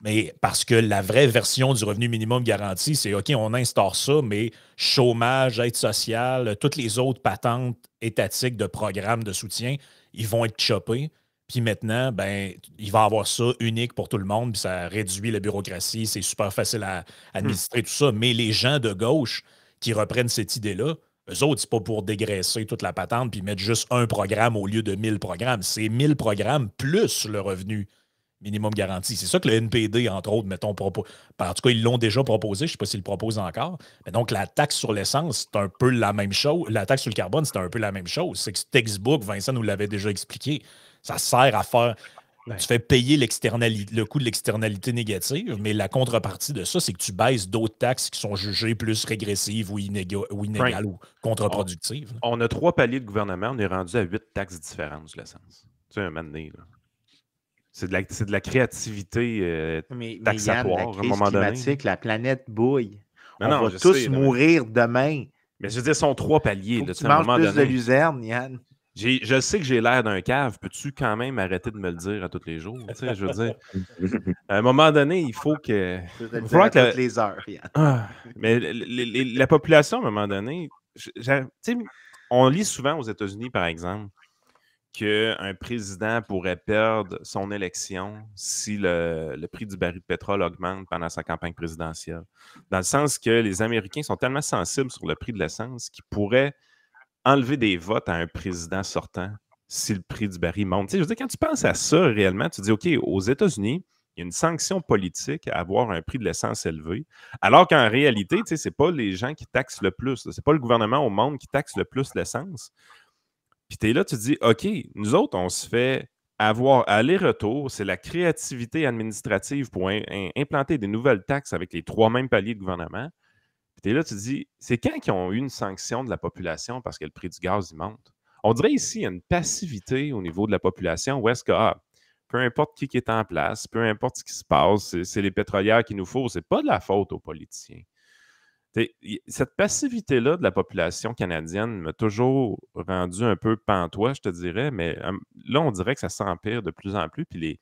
[SPEAKER 2] mais parce que la vraie version du revenu minimum garanti, c'est OK, on instaure ça, mais chômage, aide sociale, toutes les autres patentes étatiques de programmes de soutien, ils vont être choppés. Puis maintenant, ben, il va avoir ça unique pour tout le monde, puis ça réduit la bureaucratie, c'est super facile à administrer tout ça. Mais les gens de gauche qui reprennent cette idée-là, eux autres, c'est pas pour dégraisser toute la patente puis mettre juste un programme au lieu de 1000 programmes. C'est 1000 programmes plus le revenu minimum garanti. C'est ça que le NPD, entre autres, mettons, propose. En tout cas, ils l'ont déjà proposé. Je ne sais pas s'ils le proposent encore. Mais donc, la taxe sur l'essence, c'est un peu la même chose. La taxe sur le carbone, c'est un peu la même chose. C'est que ce textbook, Vincent nous l'avait déjà expliqué, ça sert à faire. Tu fais payer le coût de l'externalité négative, mais la contrepartie de ça, c'est que tu baisses d'autres taxes qui sont jugées plus régressives ou inégales ou contre-productives.
[SPEAKER 1] On a 3 paliers de gouvernement. On est rendu à 8 taxes différentes sur l'essence. Tu sais, un moment donné, là. C'est de la créativité
[SPEAKER 3] mais
[SPEAKER 1] taxatoire
[SPEAKER 3] Yann, la
[SPEAKER 1] à un
[SPEAKER 3] crise
[SPEAKER 1] moment donné.
[SPEAKER 3] climatique, la planète bouille.
[SPEAKER 1] Non,
[SPEAKER 3] On
[SPEAKER 1] non,
[SPEAKER 3] va
[SPEAKER 1] je
[SPEAKER 3] tous
[SPEAKER 1] sais, là,
[SPEAKER 3] mourir demain.
[SPEAKER 1] mais je veux dire, ce sont 3 paliers.
[SPEAKER 3] Faut
[SPEAKER 1] Là,
[SPEAKER 3] que tu
[SPEAKER 1] à un
[SPEAKER 3] manges
[SPEAKER 1] moment
[SPEAKER 3] plus de
[SPEAKER 1] donné.
[SPEAKER 3] luzerne, Yann.
[SPEAKER 1] Je sais que j'ai l'air d'un cave. Peux-tu quand même arrêter de me le dire à tous les jours? Tu sais, je veux dire, à un moment donné, il faut que.
[SPEAKER 3] Je vais te
[SPEAKER 1] Il
[SPEAKER 3] le
[SPEAKER 1] va
[SPEAKER 3] dire à
[SPEAKER 1] falloir que
[SPEAKER 3] toutes les heures, Yann.
[SPEAKER 1] Ah, mais la population, à un moment donné, tu sais, on lit souvent aux États-Unis, par exemple, qu'un président pourrait perdre son élection si le prix du baril de pétrole augmente pendant sa campagne présidentielle. Dans le sens que les Américains sont tellement sensibles sur le prix de l'essence qu'ils pourraient enlever des votes à un président sortant si le prix du baril monte. Tu sais, je veux dire, quand tu penses à ça réellement, tu te dis, OK, aux États-Unis, il y a une sanction politique à avoir un prix de l'essence élevé, alors qu'en réalité, tu sais, ce n'est pas les gens qui taxent le plus. Ce n'est pas le gouvernement au monde qui taxe le plus l'essence. Puis tu es là, tu te dis, OK, nous autres, on se fait avoir aller-retour, c'est la créativité administrative pour implanter des nouvelles taxes avec les 3 mêmes paliers de gouvernement. Puis tu es là, tu te dis, c'est quand qu'ils ont eu une sanction de la population parce que le prix du gaz, il monte? On dirait ici, il y a une passivité au niveau de la population où est-ce que, peu importe qui est en place, peu importe ce qui se passe, c'est les pétrolières qu'il nous faut, c'est pas de la faute aux politiciens. Cette passivité-là de la population canadienne m'a toujours rendu un peu pantois, je te dirais, mais là, on dirait que ça s'empire de plus en plus, puis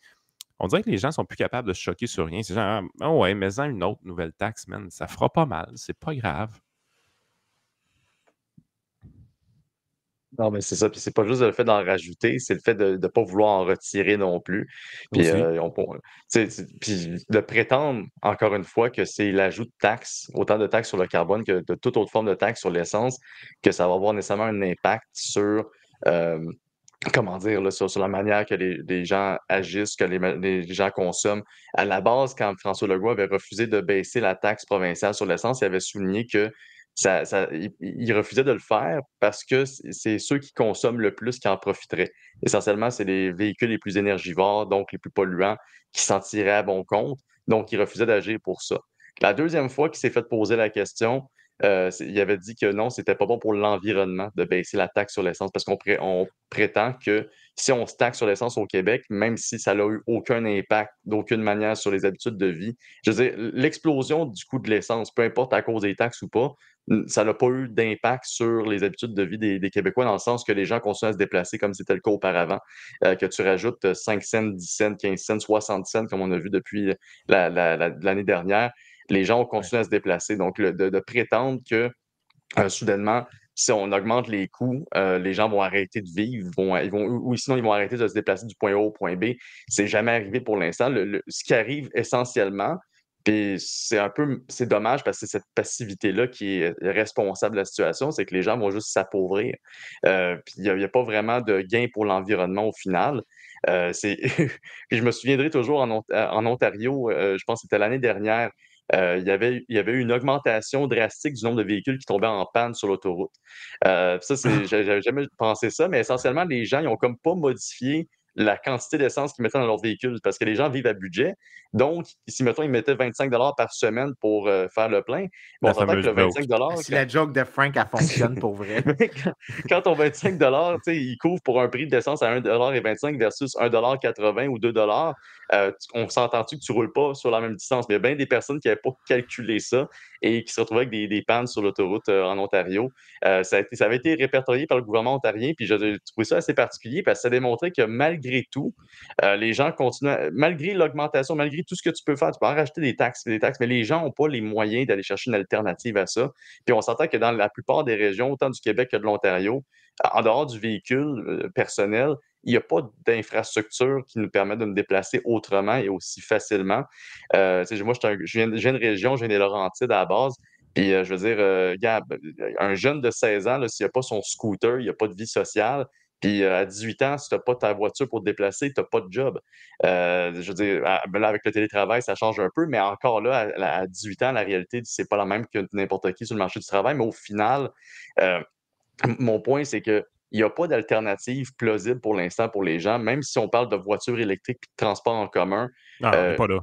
[SPEAKER 1] on dirait que les gens sont plus capables de se choquer sur rien. C'est genre, oh ouais, mais une autre nouvelle taxe, man, ça fera pas mal, c'est pas grave.
[SPEAKER 4] Non, mais c'est ça. Puis c'est pas juste le fait d'en rajouter, c'est le fait de ne pas vouloir en retirer non plus. Puis,
[SPEAKER 1] Aussi.
[SPEAKER 4] puis de prétendre, encore une fois, que c'est l'ajout de taxes, autant de taxes sur le carbone que de toute autre forme de taxe sur l'essence, que ça va avoir nécessairement un impact sur, comment dire, là, sur la manière que les gens agissent, que les gens consomment. À la base, quand François Legault avait refusé de baisser la taxe provinciale sur l'essence, il avait souligné que il refusait de le faire parce que c'est ceux qui consomment le plus qui en profiteraient. Essentiellement, c'est les véhicules les plus énergivores, donc les plus polluants, qui s'en tiraient à bon compte. Donc, il refusait d'agir pour ça. La deuxième fois qu'il s'est fait poser la question, il avait dit que non, c'était pas bon pour l'environnement de baisser la taxe sur l'essence parce qu'on prétend que si on se taxe sur l'essence au Québec, même si ça n'a eu aucun impact d'aucune manière sur les habitudes de vie. Je veux dire, l'explosion du coût de l'essence, peu importe à cause des taxes ou pas, ça n'a pas eu d'impact sur les habitudes de vie des Québécois, dans le sens que les gens continuent à se déplacer comme c'était le cas auparavant. Que tu rajoutes 5 cents, 10 cents, 15 cents, 60 cents, comme on a vu depuis l'année dernière, les gens ont continué à se déplacer. Donc, de prétendre que soudainement, si on augmente les coûts, les gens vont arrêter de vivre, ou sinon ils vont arrêter de se déplacer du point A au point B. C'est jamais arrivé pour l'instant. Ce qui arrive essentiellement, puis c'est dommage parce que c'est cette passivité-là qui est responsable de la situation, c'est que les gens vont juste s'appauvrir. Puis il n'y a pas vraiment de gain pour l'environnement au final. Puis je me souviendrai toujours en Ontario, je pense que c'était l'année dernière, il y avait eu une augmentation drastique du nombre de véhicules qui tombaient en panne sur l'autoroute. J'avais jamais pensé ça, mais essentiellement, les gens, ils ont comme pas modifié la quantité d'essence qu'ils mettaient dans leur véhicule parce que les gens vivent à budget. Donc, si, mettons, ils mettaient 25 par semaine pour faire le plein,
[SPEAKER 1] La
[SPEAKER 4] on s'entend que
[SPEAKER 1] fameuse
[SPEAKER 4] le
[SPEAKER 1] joke.
[SPEAKER 4] 25
[SPEAKER 3] Si la joke de Frank, elle fonctionne pour vrai.
[SPEAKER 4] quand ton 25 il couvre pour un prix d'essence à 1,25 versus 1,80 ou 2 on s'entend-tu que tu ne roules pas sur la même distance? Mais il y a bien des personnes qui n'avaient pas calculé ça et qui se retrouvaient avec des pannes sur l'autoroute en Ontario. Ça avait été répertorié par le gouvernement ontarien, puis j'ai trouvé ça assez particulier parce que ça démontrait que malgré tout, les gens continuent, malgré l'augmentation, malgré tout ce que tu peux faire, tu peux en rajouter des taxes, mais les gens n'ont pas les moyens d'aller chercher une alternative à ça. Puis on s'entend que dans la plupart des régions, autant du Québec que de l'Ontario, en dehors du véhicule personnel, il n'y a pas d'infrastructure qui nous permet de me déplacer autrement et aussi facilement. Moi, je viens de région, je viens des Laurentides à la base. Puis, je veux dire, regarde, un jeune de 16 ans, s'il n'a pas son scooter, il n'a pas de vie sociale. Puis, à 18 ans, si tu n'as pas ta voiture pour te déplacer, tu n'as pas de job. Je veux dire, là, avec le télétravail, ça change un peu, mais encore là, à 18 ans, la réalité, c'est pas la même que n'importe qui sur le marché du travail. Mais au final, euh, mon point, c'est qu'il n'y a pas d'alternative plausible pour l'instant pour les gens, même si on parle de voitures électriques et de transport en commun.
[SPEAKER 1] Non, on n'est pas là.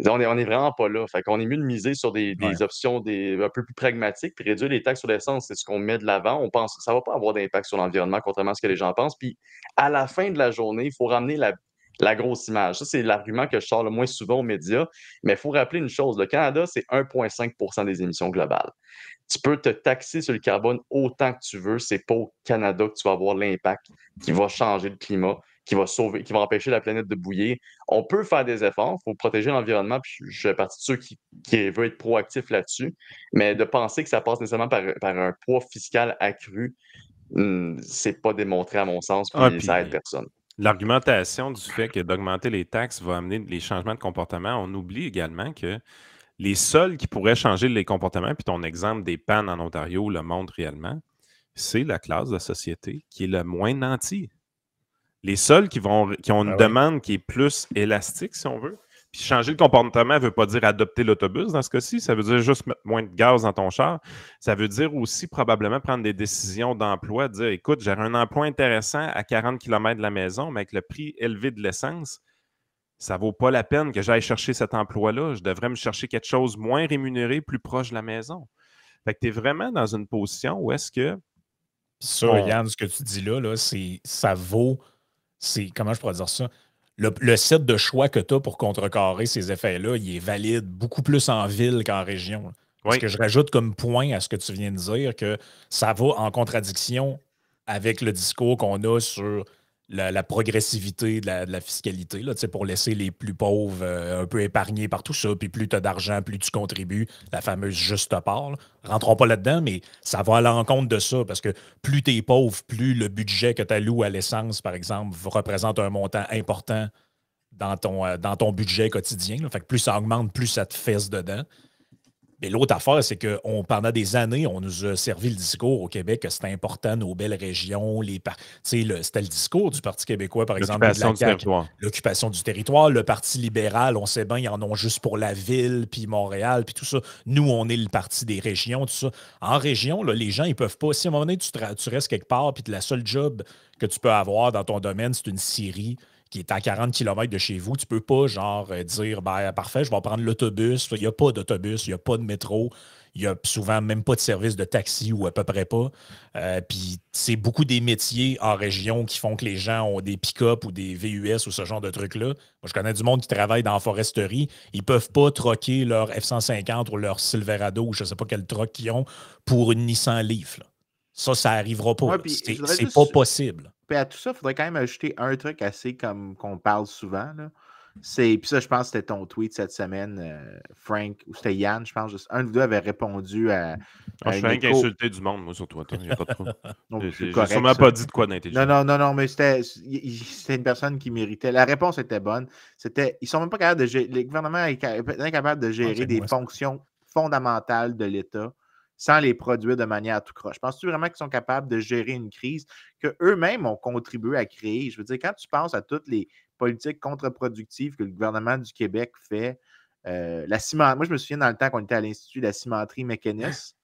[SPEAKER 4] On est vraiment pas là. Fait qu'on est mieux de miser sur des
[SPEAKER 2] Ouais.
[SPEAKER 4] options un peu plus pragmatiques, puis réduire les taxes sur l'essence, c'est ce qu'on met de l'avant. On pense que ça ne va pas avoir d'impact sur l'environnement, contrairement à ce que les gens pensent. Puis à la fin de la journée, il faut ramener la grosse image. Ça, c'est l'argument que je sors le moins souvent aux médias. Mais il faut rappeler une chose, le Canada, c'est 1,5 des émissions globales. Tu peux te taxer sur le carbone autant que tu veux. C'est pas au Canada que tu vas avoir l'impact qui va changer le climat, qui va empêcher la planète de bouillir. On peut faire des efforts, il faut protéger l'environnement, puis je fais partie de ceux qui veulent être proactifs là-dessus, mais de penser que ça passe nécessairement par un poids fiscal accru, c'est pas démontré à mon sens, puis ça aide personne.
[SPEAKER 1] L'argumentation du fait que d'augmenter les taxes va amener les changements de comportement, on oublie également que les seuls qui pourraient changer les comportements, puis ton exemple des pannes en Ontario le montre réellement, c'est la classe de la société qui est le moins nantie. Les seuls qui ont une demande qui est plus élastique, si on veut. Puis changer le comportement ne veut pas dire adopter l'autobus dans ce cas-ci. Ça veut dire juste mettre moins de gaz dans ton char. Ça veut dire aussi probablement prendre des décisions d'emploi, dire écoute, j'ai un emploi intéressant à 40 km de la maison, mais avec le prix élevé de l'essence, ça ne vaut pas la peine que j'aille chercher cet emploi-là. Je devrais me chercher quelque chose moins rémunéré, plus proche de la maison. Fait que tu es vraiment dans une position où est-ce que.
[SPEAKER 2] Ça, Yann, ce que tu dis là, ça vaut. Comment je pourrais dire ça? Le set de choix que tu as pour contrecarrer ces effets-là, il est valide beaucoup plus en ville qu'en région. Parce que je rajoute comme point à ce que tu viens de dire que ça va en contradiction avec le discours qu'on a sur la progressivité de la fiscalité, là, pour laisser les plus pauvres un peu épargnés par tout ça. Puis plus tu as d'argent, plus tu contribues, la fameuse juste part. Là. Rentrons pas là-dedans, mais ça va à l'encontre de ça parce que plus tu es pauvre, plus le budget que tu alloues à l'essence, par exemple, représente un montant important dans ton budget quotidien. Là. Fait que plus ça augmente, plus ça te fesse dedans. Mais l'autre affaire, c'est que pendant des années, on nous a servi le discours au Québec que c'était important, nos belles régions. C'était le discours du Parti québécois, par exemple.
[SPEAKER 1] L'occupation du territoire.
[SPEAKER 2] L'occupation du territoire. Le Parti libéral, on sait bien, ils en ont juste pour la ville, puis Montréal, puis tout ça. Nous, on est le Parti des régions, tout ça. En région, là, les gens, ils peuvent pas. Si à un moment donné, tu restes quelque part, puis la seule job que tu peux avoir dans ton domaine, c'est une scierie, qui est à 40 km de chez vous, tu peux pas dire ben, parfait, je vais prendre l'autobus. Il n'y a pas d'autobus, il n'y a pas de métro, il n'y a souvent même pas de service de taxi ou à peu près pas. Puis c'est beaucoup des métiers en région qui font que les gens ont des pick-up ou des VUS ou ce genre de trucs-là. Moi, je connais du monde qui travaille dans la foresterie. Ils peuvent pas troquer leur F-150 ou leur Silverado ou je sais pas quel truck qu'ils ont pour une Nissan Leaf. Là. Ça n'arrivera pas.
[SPEAKER 3] Ouais,
[SPEAKER 2] Là.
[SPEAKER 3] puis je voudrais
[SPEAKER 2] C'est
[SPEAKER 3] juste.
[SPEAKER 2] pas possible.
[SPEAKER 3] Puis à tout ça, il faudrait quand même ajouter un truc assez comme qu'on parle souvent. Là. Puis ça, je pense que c'était ton tweet cette semaine, Frank, ou c'était Yann, je pense. Un de vous deux avait répondu à
[SPEAKER 1] Je suis
[SPEAKER 3] une
[SPEAKER 1] rien
[SPEAKER 3] écho.
[SPEAKER 1] qu'insulter du monde, moi, sur Twitter. Il n'y a pas de trouble.
[SPEAKER 3] Donc, c'est
[SPEAKER 1] J'ai
[SPEAKER 3] correct,
[SPEAKER 1] sûrement
[SPEAKER 3] ça.
[SPEAKER 1] pas dit de quoi d'intelligent.
[SPEAKER 3] Non, mais c'était une personne qui méritait. La réponse était bonne. Ils sont même pas capables de gérer. Le gouvernement est incapable de gérer des fonctions fondamentales de l'État sans les produire de manière tout croche. Penses-tu vraiment qu'ils sont capables de gérer une crise qu'eux-mêmes ont contribué à créer? Je veux dire, quand tu penses à toutes les politiques contre-productives que le gouvernement du Québec fait, moi, je me souviens dans le temps qu'on était à l'Institut de la cimenterie mécaniste,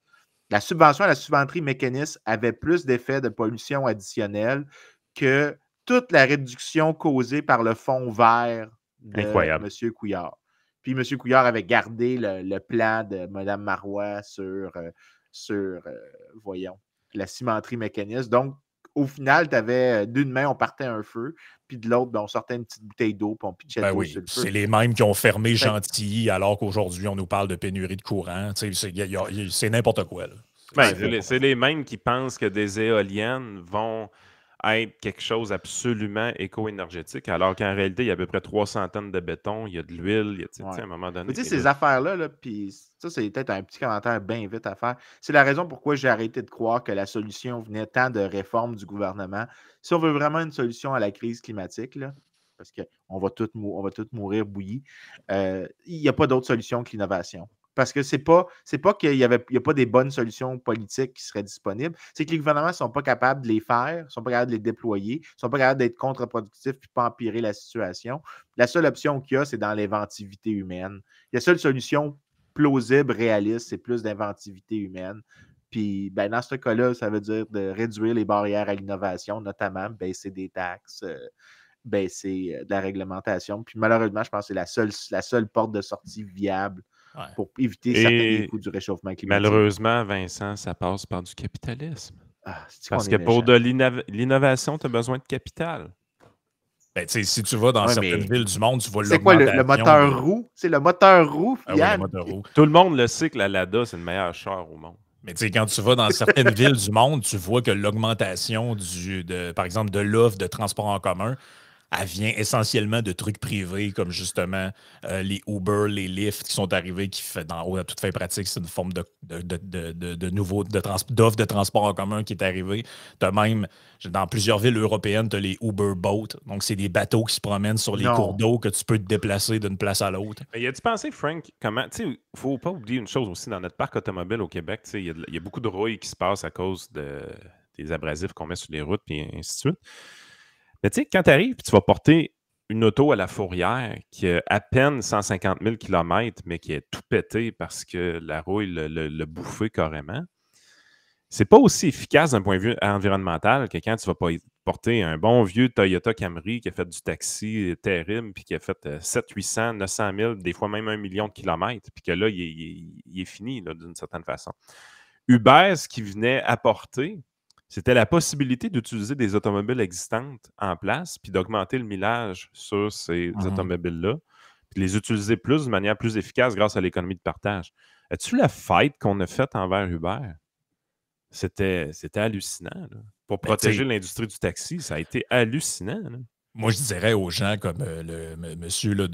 [SPEAKER 3] la subvention à la cimenterie mécaniste avait plus d'effets de pollution additionnelle que toute la réduction causée par le fonds vert de M. Couillard. Puis M. Couillard avait gardé le plan de Mme Marois sur voyons, la cimenterie mécaniste. Donc, au final, tu avais d'une main, on partait un feu, puis de l'autre, on sortait une petite bouteille d'eau, puis on pitchait de l'eau sur le feu.
[SPEAKER 2] C'est les mêmes qui ont fermé Gentilly, alors qu'aujourd'hui, on nous parle de pénurie de courant. C'est n'importe quoi. Là.
[SPEAKER 1] C'est les mêmes qui pensent que des éoliennes vont être quelque chose absolument éco-énergétique, alors qu'en réalité, il y a à peu près 300 tonnes de béton, il y a de l'huile, à un moment donné.
[SPEAKER 3] Tu sais, ces affaires-là, puis ça, c'est peut-être un petit commentaire bien vite à faire. C'est la raison pourquoi j'ai arrêté de croire que la solution venait tant de réformes du gouvernement. Si on veut vraiment une solution à la crise climatique, là, parce qu'on va tous mourir bouillis, il n'y a pas d'autre solution que l'innovation. Parce que c'est pas qu'il n'y a pas des bonnes solutions politiques qui seraient disponibles, c'est que les gouvernements ne sont pas capables de les faire, ne sont pas capables de les déployer, ne sont pas capables d'être contre-productifs et pas empirer la situation. La seule option qu'il y a, c'est dans l'inventivité humaine. La seule solution plausible, réaliste, c'est plus d'inventivité humaine. Puis, dans ce cas-là, ça veut dire de réduire les barrières à l'innovation, notamment baisser des taxes, baisser de la réglementation. Puis, malheureusement, je pense que c'est la seule porte de sortie viable pour éviter certains coûts du réchauffement climatique.
[SPEAKER 1] Malheureusement, Vincent, ça passe par du capitalisme. Parce que pour de l'innovation, tu as besoin de capital.
[SPEAKER 2] Si tu vas dans certaines villes du monde, tu vois
[SPEAKER 3] c'est quoi le moteur roue? C'est le moteur roue, Yann.
[SPEAKER 2] Le moteur roue.
[SPEAKER 1] Tout le monde le sait que la Lada, c'est le meilleur char au monde.
[SPEAKER 2] Mais quand tu vas dans certaines villes du monde, tu vois que l'augmentation, par exemple, de l'offre de transport en commun, elle vient essentiellement de trucs privés comme justement les Uber, les Lyft qui sont arrivés, qui fait à toute fin pratique, c'est une forme d'offre de transport en commun qui est arrivée. Tu as même, dans plusieurs villes européennes, tu as les Uber Boats. Donc, c'est des bateaux qui se promènent sur les cours d'eau que tu peux te déplacer d'une place à l'autre.
[SPEAKER 1] Mais y a-tu pensé, Frank, comment. Tu sais, il ne faut pas oublier une chose aussi dans notre parc automobile au Québec. Il y a beaucoup de rouilles qui se passent à cause des abrasifs qu'on met sur les routes, et ainsi de suite. Mais tu sais, quand tu arrives et tu vas porter une auto à la fourrière qui a à peine 150 000 km, mais qui est tout pété parce que la rouille l'a bouffé carrément, c'est pas aussi efficace d'un point de vue environnemental que quand tu vas porter un bon vieux Toyota Camry qui a fait du taxi terrible, puis qui a fait 700, 800, 900 000, des fois même 1 million de kilomètres, puis que là, il est fini d'une certaine façon. Uber, ce qu'il venait apporter, c'était la possibilité d'utiliser des automobiles existantes en place, puis d'augmenter le millage sur ces automobiles-là, puis de les utiliser de manière plus efficace grâce à l'économie de partage. As-tu la fête qu'on a faite envers Uber? C'était hallucinant. Là. Pour protéger l'industrie du taxi, ça a été hallucinant. Là.
[SPEAKER 2] Moi, je dirais aux gens comme le monsieur là,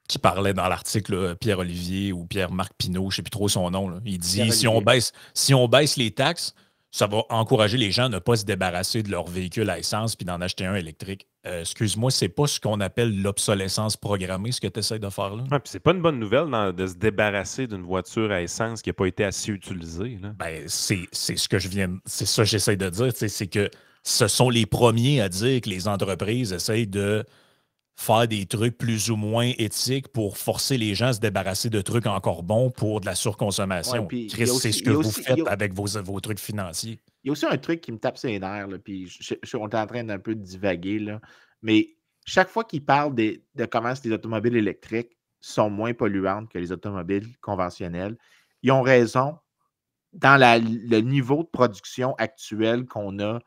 [SPEAKER 2] qui parlait dans l'article, Pierre-Olivier ou Pierre-Marc Pinault, je ne sais plus trop son nom. Là. Il dit si on baisse les taxes, ça va encourager les gens à ne pas se débarrasser de leur véhicule à essence puis d'en acheter un électrique. Excuse-moi, c'est pas ce qu'on appelle l'obsolescence programmée, ce que tu essaies de faire là?
[SPEAKER 1] Ouais, puis c'est pas une bonne nouvelle de se débarrasser d'une voiture à essence qui n'a pas été assez utilisée. Là.
[SPEAKER 2] C'est ce que c'est ça que j'essaie de dire, c'est que ce sont les premiers à dire que les entreprises essayent de faire des trucs plus ou moins éthiques pour forcer les gens à se débarrasser de trucs encore bons pour de la surconsommation.
[SPEAKER 3] Ouais,
[SPEAKER 2] Chris, c'est ce que vous faites avec vos trucs financiers.
[SPEAKER 3] Il y a aussi un truc qui me tape sur les nerfs, là, puis on est en train d'un peu de divaguer, là, mais chaque fois qu'ils parlent de comment les automobiles électriques sont moins polluantes que les automobiles conventionnelles, ils ont raison dans le niveau de production actuel qu'on a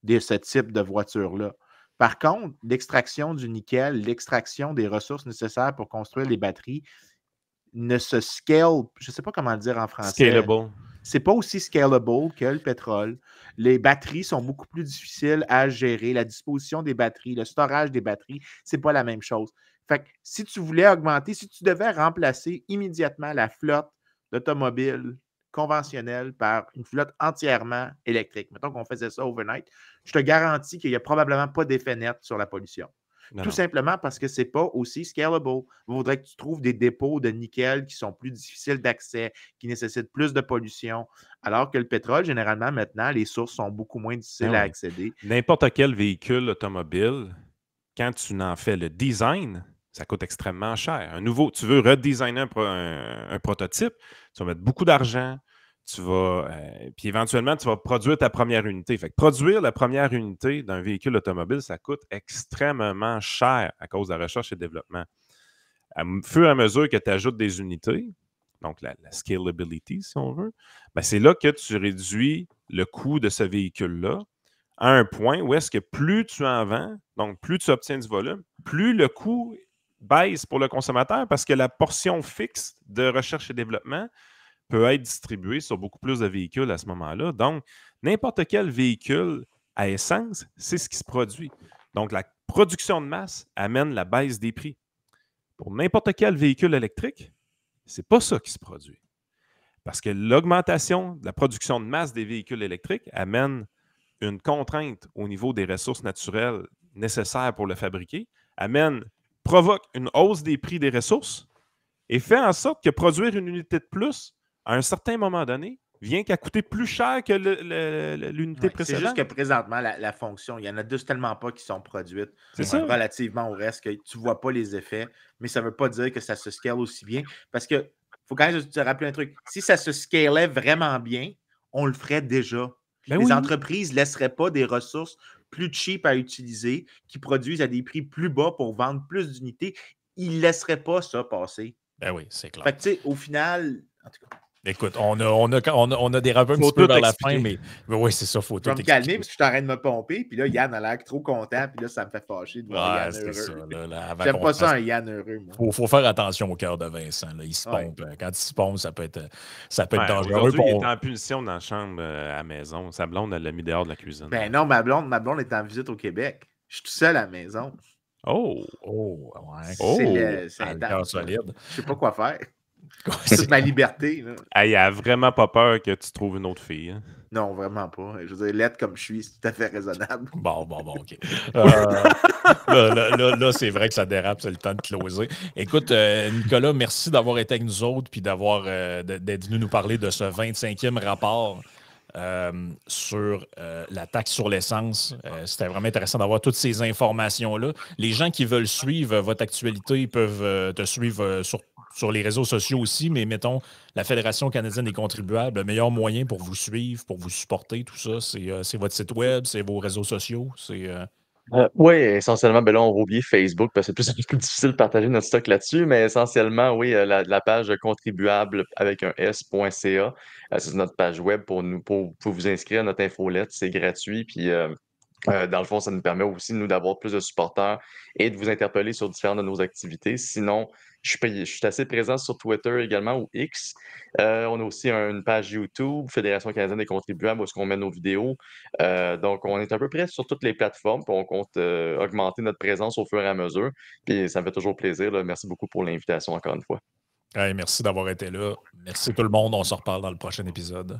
[SPEAKER 3] de ce type de voiture-là. Par contre, l'extraction du nickel, l'extraction des ressources nécessaires pour construire les batteries ne se scale, je ne sais pas comment dire en français.
[SPEAKER 1] Scalable.
[SPEAKER 3] C'est pas aussi scalable que le pétrole. Les batteries sont beaucoup plus difficiles à gérer. La disposition des batteries, le storage des batteries, c'est pas la même chose. Fait que si tu voulais augmenter, si tu devais remplacer immédiatement la flotte d'automobiles conventionnelle par une flotte entièrement électrique, mettons qu'on faisait ça overnight, je te garantis qu'il n'y a probablement pas d'effet net sur la pollution. Tout simplement parce que ce n'est pas aussi scalable. Il faudrait que tu trouves des dépôts de nickel qui sont plus difficiles d'accès, qui nécessitent plus de pollution, alors que le pétrole, généralement, maintenant, les sources sont beaucoup moins difficiles à accéder.
[SPEAKER 1] N'importe quel véhicule automobile, quand tu en fais le design, ça coûte extrêmement cher. Tu veux redesigner un prototype, tu vas mettre beaucoup d'argent, puis éventuellement, tu vas produire ta première unité. Fait que produire la première unité d'un véhicule automobile, ça coûte extrêmement cher à cause de la recherche et développement. À fur et à mesure que tu ajoutes des unités, donc la scalability, si on veut, ben c'est là que tu réduis le coût de ce véhicule-là à un point où est-ce que plus tu en vends, donc plus tu obtiens du volume, plus le coût baisse pour le consommateur parce que la portion fixe de recherche et développement peut être distribuée sur beaucoup plus de véhicules à ce moment-là. Donc, n'importe quel véhicule à essence, c'est ce qui se produit. Donc, la production de masse amène la baisse des prix. Pour n'importe quel véhicule électrique, c'est pas ça qui se produit. Parce que l'augmentation de la production de masse des véhicules électriques amène une contrainte au niveau des ressources naturelles nécessaires pour le fabriquer, provoque une hausse des prix des ressources et fait en sorte que produire une unité de plus à un certain moment donné vient qu'à coûter plus cher que l'unité précédente.
[SPEAKER 3] C'est juste que présentement, la fonction, il y en a tellement pas qui sont produites relativement au reste que tu ne vois pas les effets, mais ça ne veut pas dire que ça se scale aussi bien. Parce que faut quand même te rappeler un truc. Si ça se scalait vraiment bien, on le ferait déjà. Les entreprises ne laisseraient pas des ressources plus cheap à utiliser, qui produisent à des prix plus bas pour vendre plus d'unités. Ils ne laisseraient pas ça passer.
[SPEAKER 2] Ben oui, c'est clair.
[SPEAKER 3] Fait que, tu sais, au final, en tout cas.
[SPEAKER 2] Écoute, on a dérapé un petit peu vers la fin, mais oui, c'est ça, faut tout expliquer.
[SPEAKER 3] Je vais me calmer parce que je suis en train de me pomper, puis là, Yann a l'air trop content, puis là, ça me fait fâcher de voir Yann heureux. J'aime pas ça, un Yann heureux, moi.
[SPEAKER 2] Faut faire attention au cœur de Vincent. Là. Il se pompe. Quand il se pompe, ça peut être dangereux.
[SPEAKER 1] Aujourd'hui, il est en punition dans la chambre à la maison. Sa blonde, elle l'a mis dehors de la cuisine.
[SPEAKER 3] Ben non, ma blonde est en visite au Québec. Je suis tout seul à la maison.
[SPEAKER 2] Ouais.
[SPEAKER 3] C'est un cœur
[SPEAKER 2] solide.
[SPEAKER 3] Je sais pas quoi faire. C'est toute ma liberté. Là.
[SPEAKER 1] Elle a vraiment pas peur que tu trouves une autre fille. Hein?
[SPEAKER 3] Non, vraiment pas. Je veux dire, l'être comme je suis, c'est tout à fait raisonnable.
[SPEAKER 2] Bon, OK. Là, c'est vrai que ça dérape, c'est le temps de closer. Écoute, Nicolas, merci d'avoir été avec nous autres puis d'être venu nous parler de ce 25e rapport sur la taxe sur l'essence. C'était vraiment intéressant d'avoir toutes ces informations-là. Les gens qui veulent suivre votre actualité, ils peuvent te suivre sur les réseaux sociaux aussi, mais mettons, la Fédération canadienne des contribuables, le meilleur moyen pour vous suivre, pour vous supporter, tout ça, c'est votre site web, c'est vos réseaux sociaux,
[SPEAKER 4] Oui, essentiellement, ben là, on va oublier Facebook parce que c'est plus difficile de partager notre stock là-dessus, mais essentiellement, oui, la page contribuable avec un S.ca, c'est notre page web pour vous inscrire à notre infolette, c'est gratuit, puis dans le fond, ça nous permet aussi, nous, d'avoir plus de supporters et de vous interpeller sur différentes de nos activités. Sinon, je suis assez présent sur Twitter également ou X. On a aussi une page YouTube, Fédération canadienne des contribuables, où est-ce qu'on met nos vidéos. Donc, on est à peu près sur toutes les plateformes, puis on compte augmenter notre présence au fur et à mesure. Puis ça me fait toujours plaisir. Là. Merci beaucoup pour l'invitation encore une fois.
[SPEAKER 2] Merci d'avoir été là. Merci tout le monde. On se reparle dans le prochain épisode.